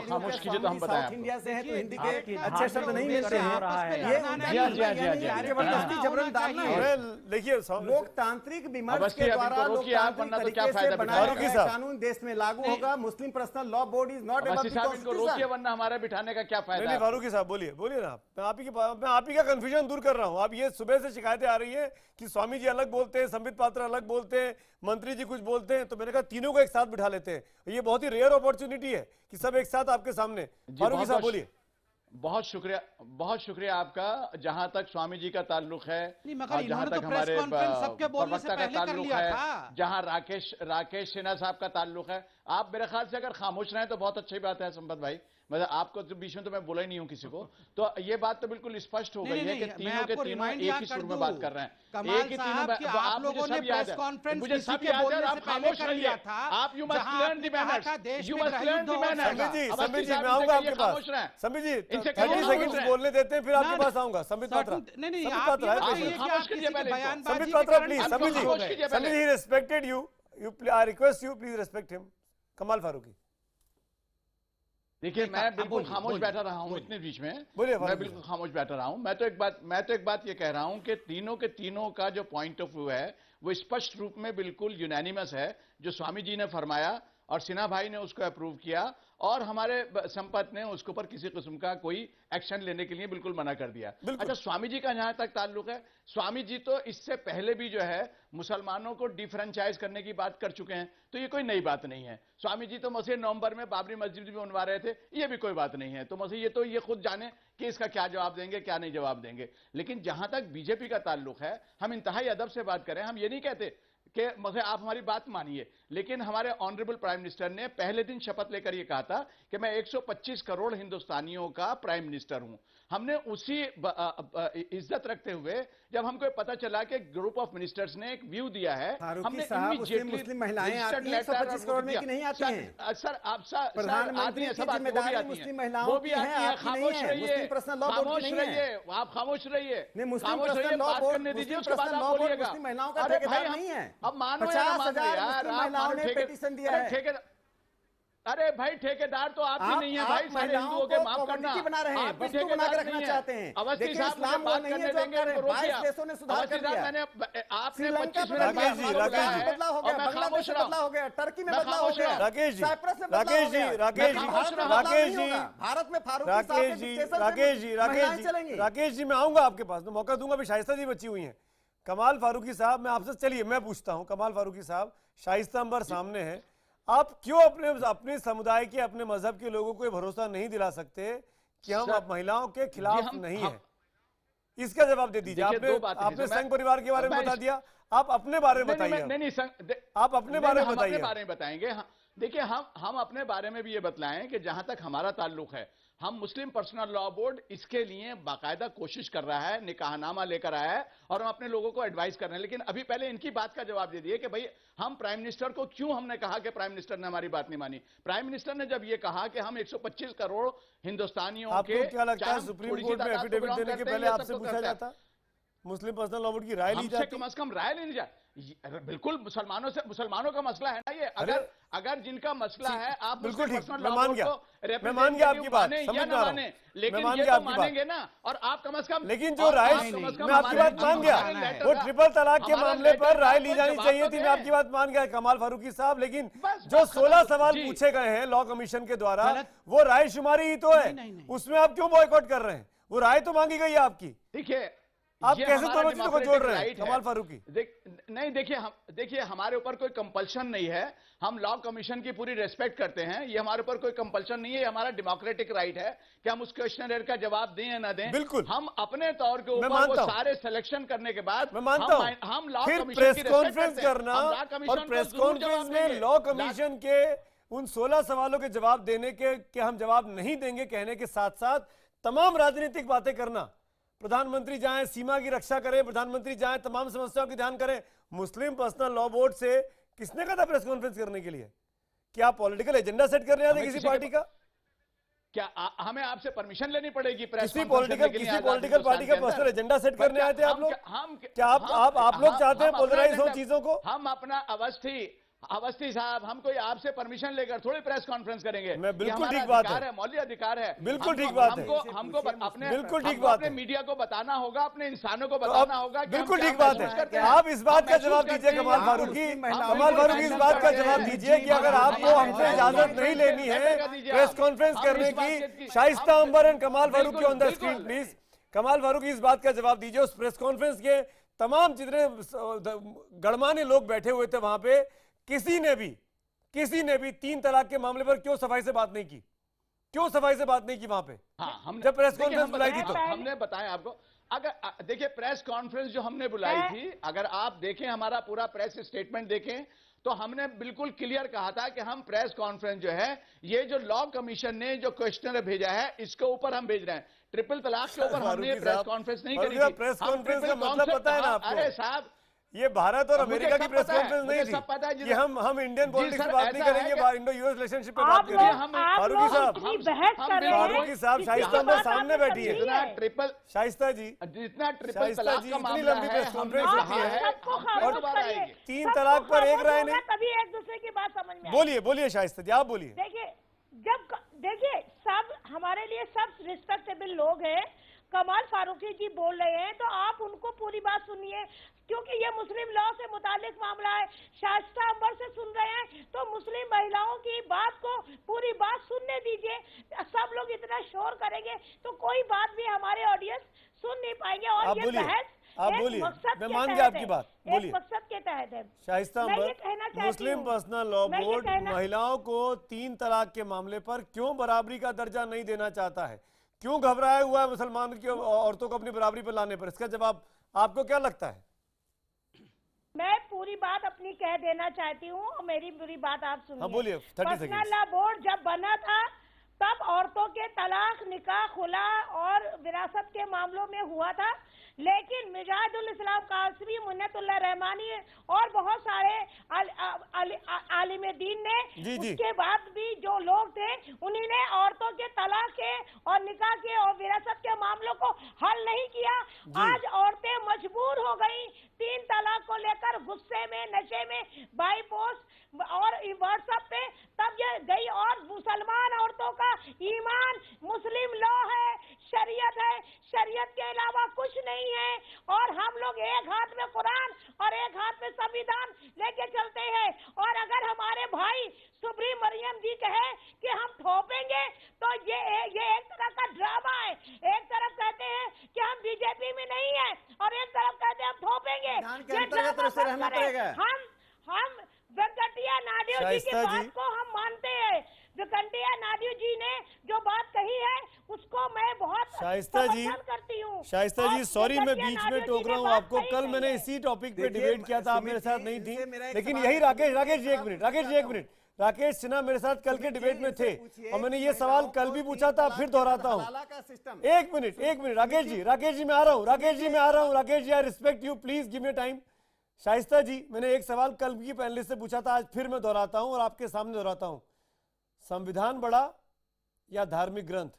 खामोश कीजिए तो हम बताएं। साउथ इंडिया से है तो हिंदी के अच्छे शब्द नहीं मिलते हैं, ये जबरदस्ती जबरन डालना है। देखिए, लोकतांत्रिक विमर्श के द्वारा लोकतांत्रिक तरीके से बनाया गया कानून देश में लागू होगा। Muslim personal law board is not about रोकिए, वरना हमारे बिठाने का क्या फायदा। नहीं फारूकी साहब, बोलिए ना। मैं आप ही का कंफ्यूजन दूर कर रहा हूँ। आप ये सुबह से शिकायतें आ रही है कि स्वामी जी अलग बोलते हैं, संबित पात्रा अलग बोलते हैं, मंत्री जी कुछ बोलते हैं, तो मैंने कहा तीनों को एक साथ बिठा लेते हैं। ये बहुत ही रेयर अपॉर्चुनिटी है कि सब एक साथ आपके सामने। फारूकी साहब बोलिए। बहुत शुक्रिया आपका। जहां तक स्वामी जी का ताल्लुक है और जहां तक हमारे प्रवक्ता का ताल्लुक है, जहां राकेश सिन्हा साहब का ताल्लुक है, आप मेरे ख्याल से अगर खामोश रहें तो बहुत अच्छी बात है। संपत भाई, मतलब आपको तो बीच में तो मैं बोला ही नहीं हूं किसी को, तो ये बात तो बिल्कुल स्पष्ट हो गई है कि तीनों के तीनों एक ही सुर में बात कर रहे हैं। एक ही तीनों, आप लोगों ने प्रेस कॉन्फ्रेंस मुझे सब याद है, आप खामोश रहिए। आप you must learn the manners, you must learn the manners. Sambit ji, मैं आऊंगा आपके पास। संबित जी 30 सेकंड बोलने देते हैं, फिर आपके पास आऊंगा। Sambit Patra, Sambit Patra please. Sambit ji respected you, I request you, please respect him. Kamal Farooqui. देखिए मैं बिल्कुल खामोश बैठा रहा हूं इतने बीच में, मैं बिल्कुल खामोश बैठा रहा हूं। मैं तो एक बात ये कह रहा हूं कि तीनों के तीनों का जो पॉइंट ऑफ व्यू है वो स्पष्ट रूप में बिल्कुल यूनैनिमस है। जो स्वामी जी ने फरमाया और सिन्हा भाई ने उसको अप्रूव किया और हमारे संपत ने उसके ऊपर किसी किस्म का कोई एक्शन लेने के लिए बिल्कुल मना कर दिया। अच्छा, स्वामी जी का जहां तक ताल्लुक है, स्वामी जी तो इससे पहले भी जो है मुसलमानों को डिफ्रेंचाइज करने की बात कर चुके हैं, तो ये कोई नई बात नहीं है। स्वामी जी तो मसीह नवंबर में बाबरी मस्जिद भी बनवा रहे थे, ये भी कोई बात नहीं है। तो मसीह ये खुद जाने कि इसका क्या जवाब देंगे क्या नहीं जवाब देंगे। लेकिन जहां तक बीजेपी का ताल्लुक है, हम इंतहाई अदब से बात करें। हम ये नहीं कहते कि मगर आप हमारी बात मानिए, लेकिन हमारे ऑनरेबल प्राइम मिनिस्टर ने पहले दिन शपथ लेकर यह कहा था कि मैं 125 करोड़ हिंदुस्तानियों का प्राइम मिनिस्टर हूं। हमने उसी इज्जत रखते हुए जब हमको पता चला कि ग्रुप ऑफ मिनिस्टर्स ने एक व्यू दिया है, हमने मुस्लिम महिलाएं आती हैं 125 करोड़ में कि नहीं आती हैं? सर आप प्रधानमंत्री की जिम्मेदारी मुस्लिम महिलाओं की है, आपकी नहीं है। मुस्लिम पर्सनल लॉ बोर्ड की नहीं है। आप खामोश रहिए। मुस्लिम पर्सनल लॉ बोर्ड मुस्लिम महिलाओं का ठेकेदार नहीं है। अब मानो 50,000 महिलाओं ने पिटीशन दिया है। अरे भाई ठेकेदार तो आप ही नहीं है भाई, सारे हिंदुओं के माफ करना बना रहे हैं, वस्तु बना के रखना चाहते हैं। अवस्थी साहब मुझे बात करने देंगे, 22 देशों ने सुधार कर दिया। मैंने आपने 25 मिनट बदलाव हो गया, बांग्लादेश में बदलाव हो गया, टर्की में बदलाव हो गया, साइप्रस में बदलाव हो गया। भारत में राकेश जी मैं आऊंगा आपके पास, तो मौका दूंगा। अभी शाइस्ता जी बची हुई हैं। कमाल फारूकी साहब, मैं आपसे, चलिए मैं पूछता हूं, कमाल फारूकी साहब, शाइस्ता अंबर सामने है, आप क्यों अपने समुदाय के, अपने मजहब के लोगों को भरोसा नहीं दिला सकते कि हम अब महिलाओं के खिलाफ नहीं है? इसका जवाब दे दीजिए। आपने संघ परिवार के बारे में बता दिया, आप अपने बारे में बताइए। आप अपने बारे में बताएंगे। देखिए हम अपने बारे में भी ये बतलाएं कि जहां तक हमारा ताल्लुक है, हम मुस्लिम पर्सनल लॉ बोर्ड इसके लिए बाकायदा कोशिश कर रहा है, निकाहनामा लेकर आया है और हम अपने लोगों को एडवाइस कर रहे हैं। लेकिन अभी पहले इनकी बात का जवाब दे दिए कि भाई हम प्राइम मिनिस्टर को क्यों, हमने कहा कि प्राइम मिनिस्टर ने हमारी बात नहीं मानी। प्राइम मिनिस्टर ने जब ये कहा कि हम 125 करोड़ हिंदुस्तानियों के, क्या लगता है सुप्रीम कोर्ट में एफिडेविट देने के पहले आपसे पूछा जाता, मुस्लिम पर्सनल लॉ बोर्ड की राय ली जाती? कम से कम राय लेनी जाए। बिल्कुल मुसलमानों का मसला है ना ये। अगर जिनका मसला है, आप बिल्कुल ठीक, मैं मान गया आपकी बात, समझ रहा हूं, लेकिन ये तो मानेंगे ना। और आप कम से कम, लेकिन जो राय, मैं आपकी बात मान गया, वो ट्रिपल तलाक के मामले पर राय ली जानी चाहिए थी, मैं आपकी बात मान गया कमाल फारूकी साहब। लेकिन जो 16 सवाल पूछे गए हैं लॉ कमीशन के द्वारा, वो राय शुमारी ही तो है, उसमें आप क्यों बॉयकॉट कर रहे हैं? वो राय तो मांगी गई है आपकी। देखिए आप कैसे दोनों चीजों को जोड़ रहे हैं कमाल फारूकी? नहीं, देखिए हमारे ऊपर कोई कंपल्शन नहीं है। हम लॉ कमीशन की पूरी रेस्पेक्ट करते हैं, ये हमारे ऊपर कोई कंपल्शन नहीं है, ये हमारा डेमोक्रेटिक राइट है कि हम उस क्वेश्चनर का जवाब दें या ना दें। बिल्कुल, हम अपने तौर के ऊपर वो सारे सिलेक्शन करने के बाद मैं मानता हूं, हम लॉ कमीशन प्रेस कॉन्फ्रेंस करना और प्रेस कॉन्फ्रेंस में लॉ कमीशन के उन 16 सवालों के जवाब देने के हम जवाब नहीं देंगे कहने के साथ साथ तमाम राजनीतिक बातें करना, प्रधानमंत्री जाएं सीमा की रक्षा करें, प्रधानमंत्री जाएं तमाम समस्याओं की ध्यान करें। मुस्लिम पर्सनल लॉ बोर्ड से किसने कहा था प्रेस कॉन्फ्रेंस करने के लिए? क्या पॉलिटिकल एजेंडा सेट करने आते किसी पार्टी का? क्या हमें आपसे परमिशन लेनी पड़ेगी? किसी पॉलिटिकल पार्टी का पर्सनल एजेंडा सेट करने आए थे आप लोग? क्या आप लोग चाहते हैं पोलराइज हो चीजों को? हम अपना अवस्थी साहब, हम कोई आपसे परमिशन लेकर थोड़ी प्रेस कॉन्फ्रेंस करेंगे। मैं बिल्कुल ठीक बात है, मौलिक अधिकार है, बिल्कुल ठीक बात है। हमको अपने बिल्कुल ठीक बात है, मीडिया को बताना होगा, अपने इंसानों को बताना होगा। बिल्कुल ठीक बात है। आप इस बात का जवाब दीजिए कमाल फारूकी, इस बात का जवाब दीजिए कि अगर आपको हमसे इजाजत नहीं लेनी है प्रेस कॉन्फ्रेंस करने की, Shaista Amber and Kamal Farooqui on the screen please. Kamal Farooqui इस बात का जवाब दीजिए, उस प्रेस कॉन्फ्रेंस के तमाम जितने गणमान्य लोग बैठे हुए थे वहां पे, किसी ने भी 3 तलाक के मामले पर क्यों सफाई से बात नहीं की? क्यों सफाई से बात नहीं की वहां पे? हम जब प्रेस कॉन्फ्रेंस बुलाई थी तो हमने बताया आपको। अगर देखिए प्रेस कॉन्फ्रेंस जो हमने बुलाई थी, अगर आप देखें हमारा पूरा प्रेस स्टेटमेंट देखें तो हमने बिल्कुल क्लियर कहा था कि हम प्रेस कॉन्फ्रेंस जो है, ये जो लॉ कमीशन ने जो क्वेश्चनर भेजा है इसके ऊपर हम भेज रहे हैं। ट्रिपल तलाक के ऊपर हमने प्रेस कॉन्फ्रेंस नहीं करी थी। प्रेस कॉन्फ्रेंस का मतलब पता है ना आपको? अरे साहब, ये भारत और अमेरिका की प्रेस कॉन्फ्रेंस नहीं थी कि हम इंडियन पॉलिटिक्स की बात नहीं करेंगे, इंडो यूएस रिलेशनशिप पे बात करेंगे। फारूकी साहब शाइस्ता अंबर सामने बैठी है, शाइस्ता जी जितना ट्रिपल तलाक का मामला लंबी प्रेस कॉन्फ्रेंस होती है और 3 तलाक पर एक राय नहीं। तभी एक दूसरे की बात समझ में बोलिए शाइस्ता जी, आप बोलिए। देखिए देखिए सब हमारे लिए सब रिस्पेक्टेबल लोग हैं। कमाल फारूकी जी बोल रहे हैं तो आप उनको पूरी बात सुनिए, क्योंकि ये मुस्लिम लॉ से मुतालिक मामला है। शाइस्ता अंबर से सुन रहे हैं तो मुस्लिम महिलाओं की बात को पूरी बात सुनने दीजिए। सब लोग इतना शोर करेंगे तो कोई बात भी हमारे ऑडियंस सुन नहीं पाएंगे। और ये बहस आप बोलिए, मैं मान गया आपकी बात, बोलिए। मकसद के तहत है। शाइस्ता अंबर, मुस्लिम पर्सनल लॉ बोर्ड महिलाओं को 3 तलाक के मामले पर क्यों बराबरी का दर्जा नहीं देना चाहता है? क्यों घबराया हुआ है मुसलमान की औरतों को अपनी बराबरी पर लाने पर? इसका जवाब आपको क्या लगता है? मैं पूरी बात अपनी कह देना चाहती हूँ और मेरी पूरी बात आप सुनिए। हाँ, बोलिए। पर्सनल लॉ बोर्ड जब बना था तब औरतों के तलाक, निकाह, खुला और विरासत के मामलों में हुआ था, लेकिन मिजाजुल इस्लाम कासमी, मुन्नतुल्लाह रहमानी और बहुत सारे आलिम दीन ने उसके बाद भी जो लोग थे उन्हीं ने औरतों के तलाक के और निकाह के और विरासत के मामलों को हल नहीं किया। आज औरतें मजबूर हो गई 3 तलाक को लेकर, गुस्से में, नशे में, बाई पोस्ट और व्हाट्सएप पे तब ये गई। और मुसलमान औरतों का ईमान मुस्लिम लॉ है, शरीयत है, शरीयत के अलावा कुछ नहीं है। और हम लोग एक हाथ में कुरान और एक हाथ में संविधान लेके चलते हैं। और अगर हमारे भाई सुप्रीम मरियम जी कहे कि हम थोपेंगे तो ये एक तरह का ड्रामा है। एक तरफ कहते हैं कि हम बीजेपी में नहीं है और एक तरफ कहते हैं हम थोपेंगे। हम वेंकटिया नायडू जी की बात को हम मानते हैं। वेंकटिया नायडू जी ने जो बात कही है उसको मैं बहुत समर्थन करती हूँ। शाइस्ता जी, सॉरी मैं बीच में टोक रहा हूँ आपको। कल मैंने इसी टॉपिक पे डिबेट किया था, आप मेरे साथ नहीं थी, लेकिन यही राकेश जी एक मिनट, राकेश सिन्हा मेरे साथ कल के डिबेट में थे और मैंने ये सवाल कल भी पूछा था, फिर दोहराता हूँ। एक मिनट राकेश जी मैं आ रहा हूँ, Rakesh ji I respect you, please give me time. Shaista ji, मैंने एक सवाल कल की पैनलिस्ट से पूछा था, आज फिर मैं दोहराता हूं और आपके सामने दोहराता हूं। संविधान बड़ा या धार्मिक ग्रंथ?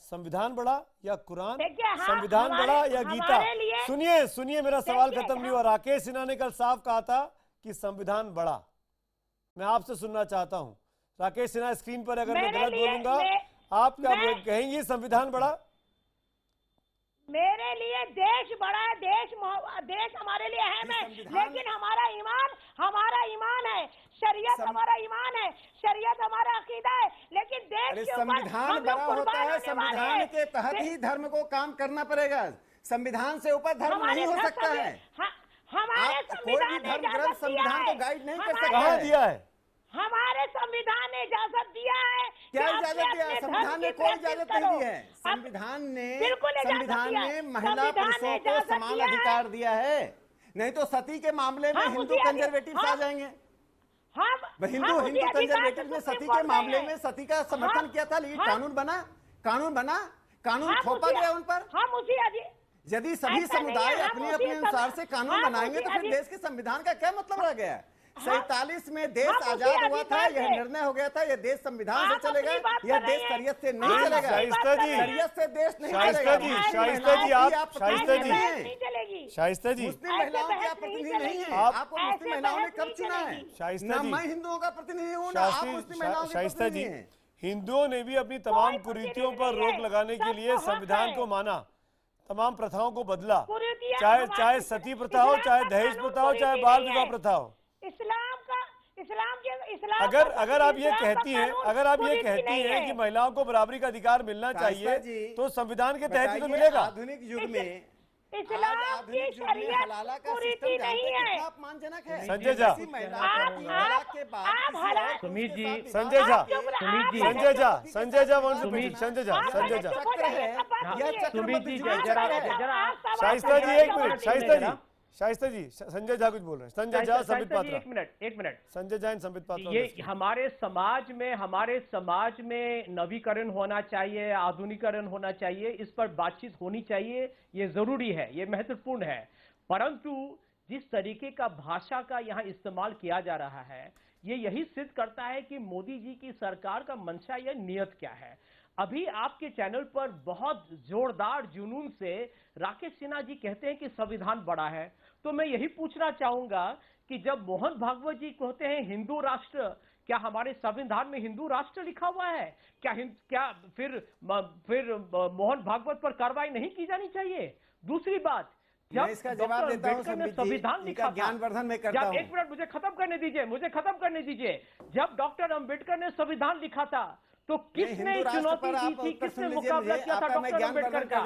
संविधान बड़ा या कुरान? संविधान बड़ा या गीता? सुनिए मेरा सवाल खत्म नहीं हुआ। राकेश सिन्हा ने कल साफ कहा था कि संविधान बड़ा। मैं आपसे सुनना चाहता हूं राकेश सिन्हा, स्क्रीन पर अगर मैं गलत बोलूंगा आप क्या कहेंगी? संविधान बड़ा? मेरे लिए देश बड़ा है, देश हमारे लिए अहम है, लेकिन हमारा ईमान है, शरीयत हमारा ईमान है, शरीयत हमारा अकीदा है, लेकिन देश के संविधान बड़ा होता है, संविधान के तहत ही धर्म को काम करना पड़ेगा। संविधान से ऊपर धर्म नहीं हो सकता है। हमारे संविधान को गाइड नहीं कर सकता। कहाँ दिया है? हमारे संविधान ने इजाजत दिया है। क्या इजाजत दिया है? संविधान ने कोई इजाजत नहीं दी है। संविधान ने महिला पुरुषों को समान अधिकार दिया है। नहीं तो सती के मामले में हिंदू कंजर्वेटिव आ जाएंगे। हिंदू कंजर्वेटिव ने सती के मामले में सती का समर्थन किया था, लेकिन कानून थोपा गया उन पर। यदि सभी समुदाय अपने अपने अनुसार से कानून बनाएंगे तो फिर देश के संविधान का क्या मतलब रह गया? 47 में देश आजाद हुआ था, यह निर्णय हो गया था, यह देश संविधान से चलेगा, यह देश शरीयत से नहीं चलेगा। शरीयत से देश नहीं चलेगा। शाइस्ता जी मुस्लिम महिलाओं के आप प्रतिनिधि नहीं है। आपको मुस्लिम महिलाओं ने कब चुना है? शाइस्ता जी, मैं हिंदुओं का प्रतिनिधि हूँ ना आप मुस्लिम महिलाओं के प्रतिनिधि हैं। हिंदुओं ने भी अपनी तमाम कुरीतियों पर रोक लगाने के लिए संविधान को माना, तमाम प्रथाओं को बदला, चाहे सती प्रथा हो, चाहे दहेज प्रथा हो, चाहे बाल विवाह प्रथा हो। अगर आप ये कहती हैं कि महिलाओं को बराबरी का अधिकार मिलना चाहिए तो संविधान के तहत ही तो मिलेगा। आधुनिक युग में इस्लाम की शरीयत कुरीति नहीं है। अपमानजनक है। संजय झा, शाइस्ता जी, संजय झा कुछ बोल रहे हैं। संजय झा, संबित पात्रा। एक मिनट संजय झा, संबित पात्रा। ये हमारे समाज में नवीकरण होना चाहिए, आधुनिकरण होना चाहिए, इस पर बातचीत होनी चाहिए, ये जरूरी है, ये महत्वपूर्ण है। परंतु जिस तरीके का भाषा का यहाँ इस्तेमाल किया जा रहा है, ये यही सिद्ध करता है कि मोदी जी की सरकार का मंशा या नियत क्या है। अभी आपके चैनल पर बहुत जोरदार जुनून से राकेश सिन्हा जी कहते हैं कि संविधान बड़ा है, तो मैं यही पूछना चाहूंगा कि जब मोहन भागवत जी कहते हैं हिंदू राष्ट्र, क्या हमारे संविधान में हिंदू राष्ट्र लिखा हुआ है? क्या फिर मोहन भागवत पर कार्रवाई नहीं की जानी चाहिए? दूसरी बात, जब इसका जवाब देता हूं, ने संविधान लिखा, ज्ञानवर्धन में करता हूं। एक मिनट मुझे खत्म करने दीजिए। जब डॉक्टर अंबेडकर ने संविधान लिखा था तो किसने चुनौती दी थी, किसने मुकाबला किया था डॉक्टर अंबेडकर का?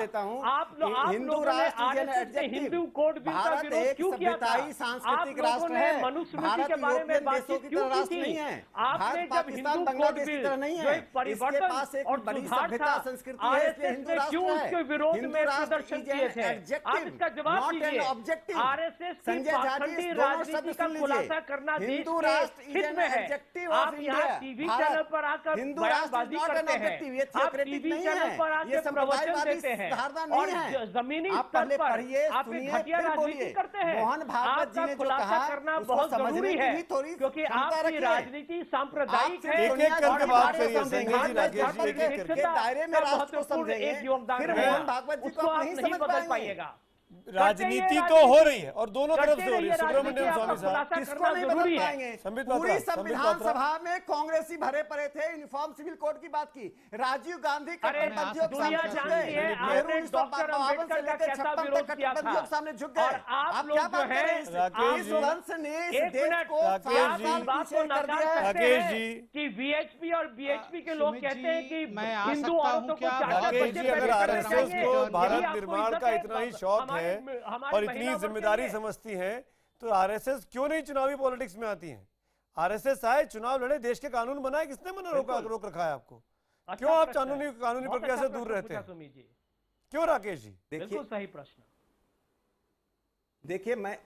आप लोगों ने आरएसएस से हिंदू कोड बिल का विरोध क्यों किया था? आप लोगों ने मनुस्मृति के बारे में बातचीत क्यों की थी? आपने जब हिंदू कोड बिल जो एक परिवर्तन और सुधार था, आरएसएस ने क्यों उसके विरोध में प्रदर्शन किए थे? आप इसका जवाब दीजिए। आरएसएस की पाखंडी राजनीति का खुलासा करना देश के हित में है। आप यहाँ टीवी चैनल पर आकर बाजी करते हैं, आप टीवी चैनल पर आके प्रवचन देते हैं और जमीनी स्तर पर आप घटिया राजनीति करते हैं। आपका खुलासा करना बहुत जरूरी है क्योंकि आपकी राजनीति सांप्रदायिक है और हमारे संविधान में धर्मनिरपेक्षता का महत्वपूर्ण एक योगदान है, उसको आप नहीं बदल पाइएगा। राजनीति तो हो रही है और दोनों तरफ से हो रही है। सुब्रमण्यम स्वामी साहब, किसको नहीं बदल पाएंगे? पूरी संविधान सभा में कांग्रेसी भरे पड़े थे, यूनिफॉर्म सिविल कोड की बात की। राजीव गांधी दुनिया जानती है आपने डॉक्टर अंबेडकर का कैसा विरोध किया था सामने झुक गए। आप लोग जो है राकेश जी कि वीएचपी और बीएचपी के लोग कहते हैं कि हिंदू औरतों को राकेश जी, अगर आरएसएस को भारत निर्माण का इतना ही शौक है और इतनी जिम्मेदारी समझती हैं तो आरएसएस क्यों नहीं चुनावी पॉलिटिक्स में आती हैं? आरएसएस आए, चुनाव लड़े, देश के कानून बनाए, किसने रोक रखा है आपको? क्यों आप कानूनी प्रक्रिया से दूर रहते हैं? क्यों राकेश जी? बिल्कुल सही प्रश्न। देखिए, मैं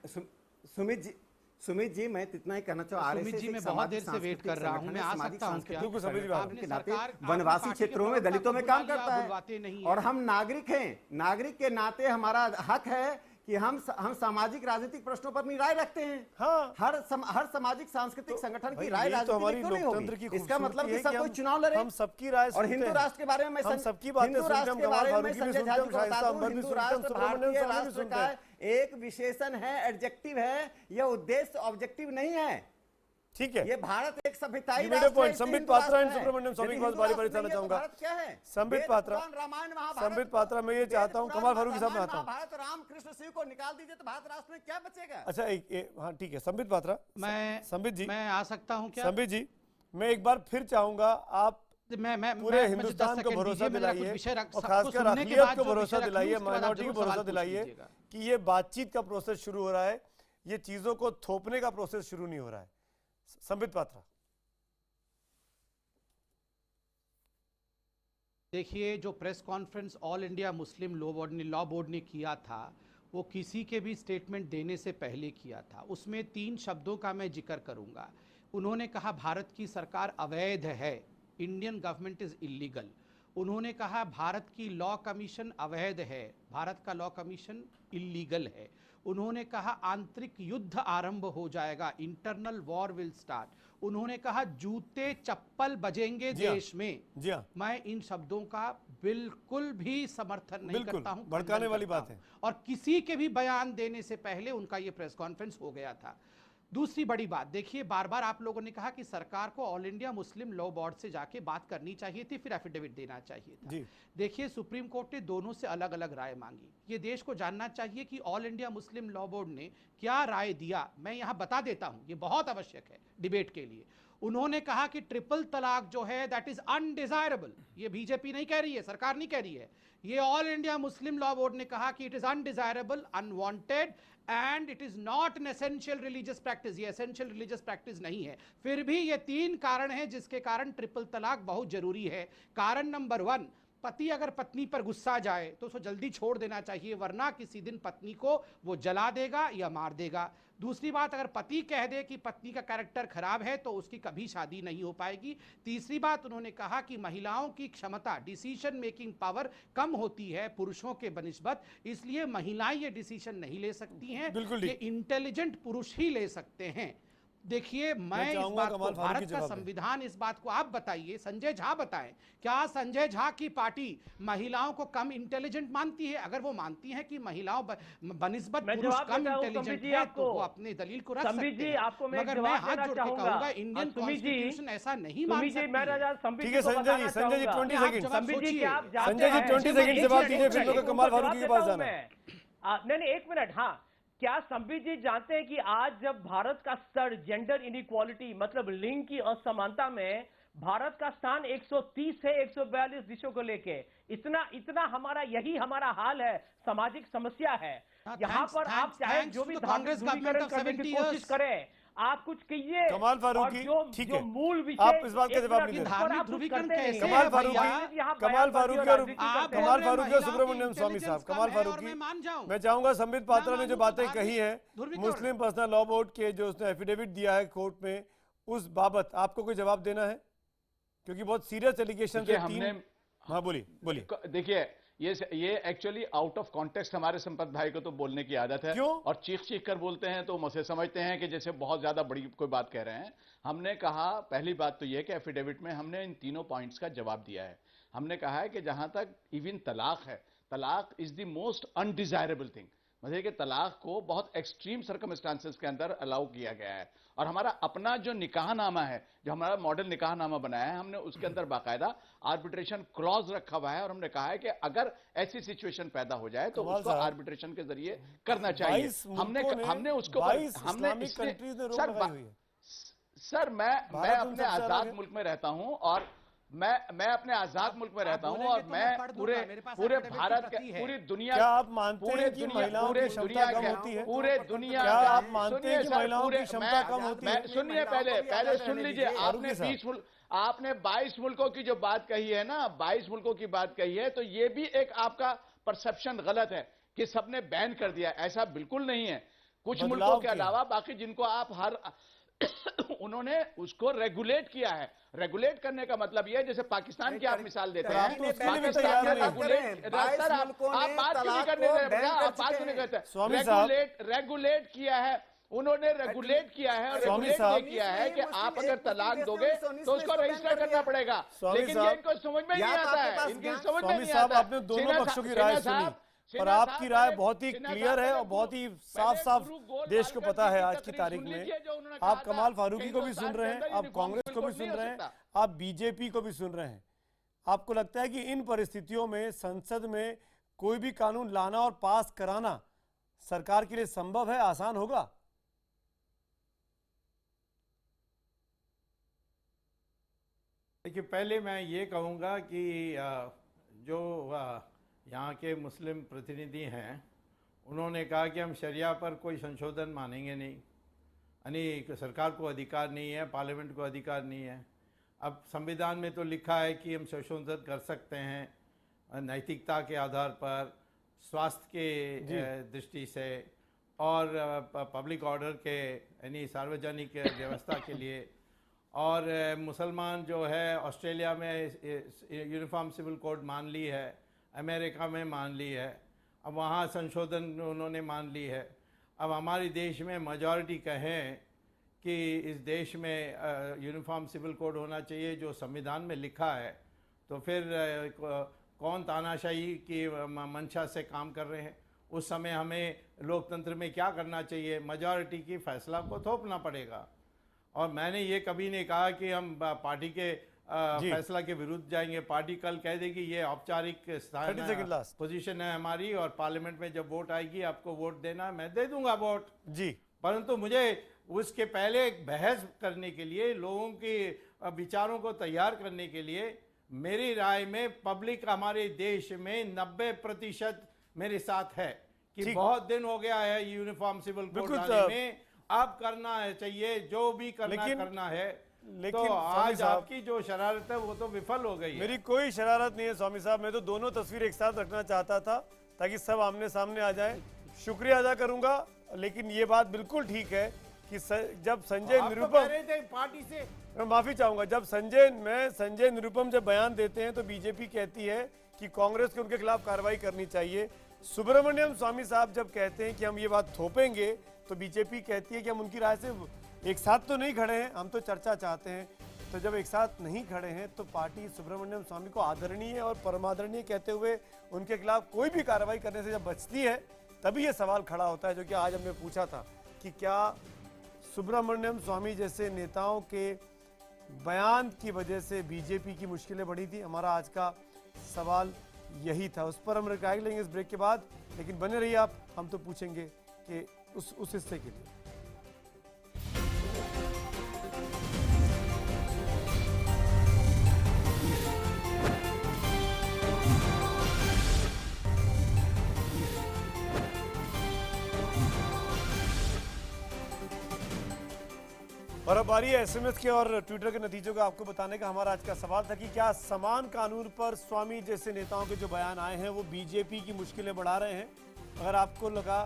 सुमित जी मैं इतना ही कहना चाहूँ। सुमित जी, मैं बहुत देर से वेट कर रहा हूँ, मैं आ सकता हूँ क्या? के नाते वनवासी क्षेत्रों में दलितों में काम करता है और हम नागरिक हैं। नागरिक के नाते हमारा हक है कि हम सामाजिक राजनीतिक प्रश्नों पर भी राय रखते हैं। हाँ, हर सामाजिक सांस्कृतिक संगठन की राय तो हमारी लोकतंत्र की इसका मतलब कि सब कोई चुनाव लड़े। हम सबकी राय और हिंदू राष्ट्र के बारे में सबकी बातें हिंदू राष्ट्र के बारे में संजय झा जी को बता दूं, हिंदू राष्ट्र भारतीय राष्ट्र का एक विशेषण है, एडजेक्टिव है, यह उद्देश्य ऑब्जेक्टिव नहीं है। ठीक है, ये भारत एक सभ्यताई राष्ट्र है। संबित पात्रा एंड सुब्रमण्यम स्वामी के पास बारी जाना चाहूंगा। क्या है संबित पात्रा, संबित पात्रा मैं ये चाहता हूँ, कमाल फारूकी साहब में आता हूँ। भारत राम कृष्ण शिव को निकाल दीजिए तो भारत राष्ट्र में क्या बचेगा? अच्छा, हाँ ठीक है। संबित पात्रा, संबित जी मैं आ सकता हूँ क्या? संबित जी, मैं एक बार फिर चाहूंगा आप पूरे हिंदुस्तान को भरोसा दिलाइए और खासकर अक़लियत को भरोसा दिलाइए, माइनॉरिटी को भरोसा दिलाइए कि ये बातचीत का प्रोसेस शुरू हो रहा है, ये चीजों को थोपने का प्रोसेस शुरू नहीं हो रहा है। संबित पात्रा, देखिए, जो press conference all India Muslim law board ने किया था वो किसी के भी स्टेटमेंट देने से पहले किया था। उसमें 3 शब्दों का मैं जिक्र करूंगा। उन्होंने कहा भारत की सरकार अवैध है, इंडियन गवर्नमेंट इज इलीगल। उन्होंने कहा भारत की लॉ कमीशन अवैध है, भारत का लॉ कमीशन इलीगल है। उन्होंने कहा आंतरिक युद्ध आरंभ हो जाएगा, इंटरनल वॉर विल स्टार्ट। उन्होंने कहा जूते चप्पल बजेंगे देश में। मैं इन शब्दों का बिल्कुल भी समर्थन नहीं करता हूं, भड़काने वाली बात है। और किसी के भी बयान देने से पहले उनका यह प्रेस कॉन्फ्रेंस हो गया था। दूसरी बड़ी बात, देखिए, बार बार आप लोगों ने कहा कि सरकार को all India Muslim law board से जाके बात करनी चाहिए थी, फिर एफिडेविट देना चाहिए था। देखिए, सुप्रीम कोर्ट ने दोनों से अलग अलग राय मांगी। ये देश को जानना चाहिए कि all India Muslim law board ने क्या राय दिया। मैं यहां बता देता हूं, ये बहुत आवश्यक है डिबेट के लिए। उन्होंने कहा कि ट्रिपल तलाक जो है दैट इज अनडिजायरेबल। ये बीजेपी नहीं कह रही है, सरकार नहीं कह रही है, ये all India Muslim law board ने कहा कि it is undesirable, unwanted and it is not an essential religious practice. ये एसेंशियल रिलीजियस प्रैक्टिस नहीं है। फिर भी ये 3 कारण हैं जिसके कारण ट्रिपल तलाक बहुत जरूरी है। कारण नंबर 1, पति अगर पत्नी पर गुस्सा जाए तो उसको जल्दी छोड़ देना चाहिए, वरना किसी दिन पत्नी को वो जला देगा या मार देगा। दूसरी बात, अगर पति कह दे कि पत्नी का कैरेक्टर खराब है तो उसकी कभी शादी नहीं हो पाएगी। तीसरी बात, उन्होंने कहा कि महिलाओं की क्षमता, डिसीजन मेकिंग पावर कम होती है पुरुषों के बनिस्बत, इसलिए महिलाएं ये डिसीजन नहीं ले सकती हैं, ये इंटेलिजेंट पुरुष ही ले सकते हैं। देखिए मैं इस चाहूंगा बात को, कमाल फारूकी भारत का जवाब दें। संविधान इस बात को आप बताइए, संजय झा बताएं, क्या संजय झा की पार्टी महिलाओं को कम इंटेलिजेंट मानती है? अगर वो मानती है कि महिलाओं बनिस्बत मैं पुरुष जवाब कम देता हूं, इंटेलिजेंट संबित जी, है, आपको। तो वो अपनी दलील को रख संबित सकते जी, हैं। आपको मैं एक मगर मैं जवाब हाथ देना जोड़ के चाहूंगा। कहूंगा, इंडियन संबित जी, कॉन्स्टिट्यूशन ऐसा नहीं मान संबित जी, सकती मैं है। राजा संबित ठीक जी है को संजय जी, बताना संजय जी चाहूंगा। 20 सेकंड। संबित जी, क्या आप जानते संजय जी हैं? 20 सेकंड एक जवाब मिनट, दीजिए, एक फिर मिनट, लोग कमाल उनको फारूकी के जवाब पास देता हूं जाना है। मैं। नहीं, एक मिनट। हाँ, क्या संबित जी जानते हैं कि आज जब भारत का स्तर जेंडर इनइक्वालिटी मतलब लिंग की असमानता में भारत का स्थान 130 है 142 विषयों को लेके, इतना हमारा, यही हमारा हाल है, सामाजिक समस्या है। यहाँ पर आप चाहे जो भी कांग्रेस ध्रुवीकरण करने की कोशिश करें, आप कुछ कीजिए। कमाल फारूकी, और ठीक जो है, मूल विषय, आप इस बात का जवाब नहीं दे रहे। धार्मिक ध्रुवीकरण कैसे कमाल है फारूकी, भैया? कमाल फारूकी और महिलाओं की सुब्रमण्यम स्वामी साहब, कमाल फारूकी, मान जाऊं। मैं चाहूंगा संबित पात्रा ने जो बातें धार्मिक कही है ध्रुवीकरण। मुस्लिम पर्सनल लॉ बोर्ड के जो उसने एफिडेविट दिया है कोर्ट में, उस बाबत आपको कोई जवाब देना है? क्योंकि बहुत सीरियस एलिगेशन देखिए, है। हमने हाँ बोलिए। देखिए, ये एक्चुअली आउट ऑफ कॉन्टेक्स्ट हमारे संपत भाई को तो बोलने की आदत है। क्यों? और चीख कर बोलते हैं तो मुझे समझते हैं कि जैसे बहुत ज्यादा बड़ी कोई बात कह रहे हैं। हमने कहा, पहली बात तो यह कि एफिडेविट में हमने इन तीनों पॉइंट्स का जवाब दिया है। हमने कहा है कि जहां तक इवन तलाक है, तलाक is the most undesirable thing, मतलब कि तलाक को बहुत एक्सट्रीम सर्कमस्टांसेस के अंदर अलाउ किया गया है। और हमारा अपना जो निकाहनामा है, जो हमारा मॉडल निकाहनामा बनाया है, हमने उसके अंदर बाकायदा आर्बिट्रेशन क्लॉज रखा हुआ है। और हमने कहा है कि अगर ऐसी सिचुएशन पैदा हो जाए तो उसको आर्बिट्रेशन के जरिए करना चाहिए। हमने उसको सर, मैं अपने आजाद मुल्क में रहता हूं और मैं अपने आजाद मुल्क में रहता हूं और मैं पूरे भारत के, पूरी दुनिया, क्या आप मानते हैं कि महिलाओं की क्षमता कम होती है? पूरे दुनिया, क्या आप मानते हैं कि महिलाओं की क्षमता कम होती है? सुनिए, पहले सुन लीजिए। आपने 22 मुल्कों की जो बात कही है ना, 22 मुल्कों की बात कही है, तो ये भी एक आपका परसेप्शन गलत है कि सबने बैन कर दिया। ऐसा बिल्कुल नहीं है। कुछ मुल्कों के अलावा बाकी जिनको आप उन्होंने उसको रेगुलेट किया है। रेगुलेट करने का मतलब यह है, जैसे पाकिस्तान की आप मिसाल देते हैं, पाकिस्तान में सर आप बात क्यों नहीं करने देते? आप बात क्यों नहीं करते? रेगुलेट किया है उन्होंने, रेगुलेट किया है। और रेगुलेट ये किया है कि आप अगर तलाक दोगे तो उसको रजिस्टर करना पड़ेगा। लेकिन ये इनको समझ में नहीं आता है, इनकी समझ में नहीं आता। आपने दोनों पक्षों की राय सुनी और आपकी राय बहुत ही क्लियर है और बहुत ही साफ देश को पता है आज की तारीख में। आप कमाल फारूकी को भी सुन रहे हैं, आप कांग्रेस को भी सुन रहे हैं, आप बीजेपी को भी सुन रहे हैं। आपको लगता है कि इन परिस्थितियों में संसद में कोई भी कानून लाना और पास कराना सरकार के लिए संभव है, आसान होगा? देखिए, पहले मैं ये कहूँगा कि जो यहाँ के मुस्लिम प्रतिनिधि हैं, उन्होंने कहा कि हम शरिया पर कोई संशोधन मानेंगे नहीं, यानी सरकार को अधिकार नहीं है, पार्लियामेंट को अधिकार नहीं है। अब संविधान में तो लिखा है कि हम संशोधन कर सकते हैं नैतिकता के आधार पर, स्वास्थ्य के दृष्टि से और पब्लिक ऑर्डर के, यानी सार्वजनिक व्यवस्था के लिए। और मुसलमान जो है ऑस्ट्रेलिया में यूनिफॉर्म सिविल कोड मान ली है, अमेरिका में मान ली है, अब वहाँ संशोधन उन्होंने मान ली है। अब हमारे देश में मेजॉरिटी कहें कि इस देश में यूनिफॉर्म सिविल कोड होना चाहिए जो संविधान में लिखा है, तो फिर कौन तानाशाही की मंशा से काम कर रहे हैं? उस समय हमें लोकतंत्र में क्या करना चाहिए? मेजॉरिटी की फैसला को थोपना पड़ेगा। और मैंने ये कभी नहीं कहा कि हम पार्टी के फैसला के विरुद्ध जाएंगे। पार्टी कल कह देगी ये औपचारिक पोजीशन है हमारी और पार्लियामेंट में जब वोट आएगी आपको वोट देना है, मैं दे दूंगा वोट जी। परंतु मुझे उसके पहले एक बहस करने के लिए, लोगों के विचारों को तैयार करने के लिए, मेरी राय में पब्लिक हमारे देश में 90% मेरे साथ है कि बहुत दिन हो गया है यूनिफॉर्म सिविल कोड लाने में, अब करना है चाहिए, जो भी करना है। तो आज आपकी जो शरारत है वो तो विफल हो गई है। मेरी कोई शरारत नहीं है स्वामी साहब, मैं तो दोनों तस्वीर एक साथ रखना चाहता था ताकि सब आमने सामने आ जाए। शुक्रिया अदा करूंगा, लेकिन ये बात बिल्कुल ठीक है कि जब संजय निरुपम पार्टी से, मैं माफी चाहूंगा, जब संजय निरुपम जब बयान देते हैं तो बीजेपी कहती है कि कांग्रेस को उनके खिलाफ कार्रवाई करनी चाहिए। सुब्रमण्यम स्वामी साहब जब कहते हैं कि हम ये बात थोपेंगे तो बीजेपी कहती है कि हम उनकी राय से एक साथ तो नहीं खड़े हैं, हम तो चर्चा चाहते हैं। तो जब एक साथ नहीं खड़े हैं तो पार्टी सुब्रमण्यम स्वामी को आदरणीय और परमादरणीय कहते हुए उनके खिलाफ कोई भी कार्रवाई करने से जब बचती है, तभी ये सवाल खड़ा होता है जो कि आज हमने पूछा था कि क्या सुब्रमण्यम स्वामी जैसे नेताओं के बयान की वजह से बीजेपी की मुश्किलें बढ़ी थी। हमारा आज का सवाल यही था, उस पर हम रिप्लाई लेंगे इस ब्रेक के बाद, लेकिन बने रहिए आप, हम तो पूछेंगे कि उस हिस्से के लिए। और अब बारी है एसएमएस के और ट्विटर के नतीजों का आपको बताने का। हमारा आज का सवाल था कि क्या समान कानून पर स्वामी जैसे नेताओं के जो बयान आए हैं वो बीजेपी की मुश्किलें बढ़ा रहे हैं। अगर आपको लगा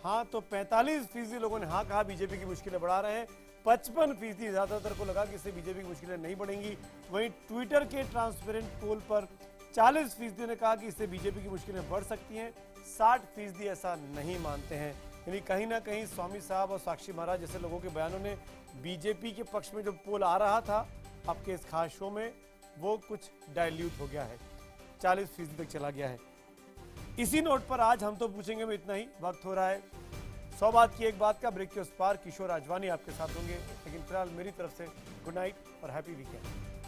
हाँ तो 45% लोगों ने हाँ कहा बीजेपी की मुश्किलें बढ़ा रहे हैं, 55% ज्यादातर को लगा कि इससे बीजेपी की मुश्किलें नहीं बढ़ेंगी। वहीं ट्विटर के ट्रांसपेरेंट पोल पर 40% ने कहा कि इससे बीजेपी की मुश्किलें बढ़ सकती हैं, 60% ऐसा नहीं मानते हैं। यानी कहीं ना कहीं स्वामी साहब और साक्षी महाराज जैसे लोगों के बयानों ने बीजेपी के पक्ष में जो पोल आ रहा था आपके इस खास शो में, वो कुछ डाइल्यूट हो गया है, 40% तक चला गया है। इसी नोट पर आज हम तो पूछेंगे में इतना ही। वक्त हो रहा है 100 बात की एक बात का। ब्रेक के उस पार किशोर आजवानी आपके साथ होंगे, लेकिन फिलहाल मेरी तरफ से गुड नाइट और हैप्पी वीकेंड।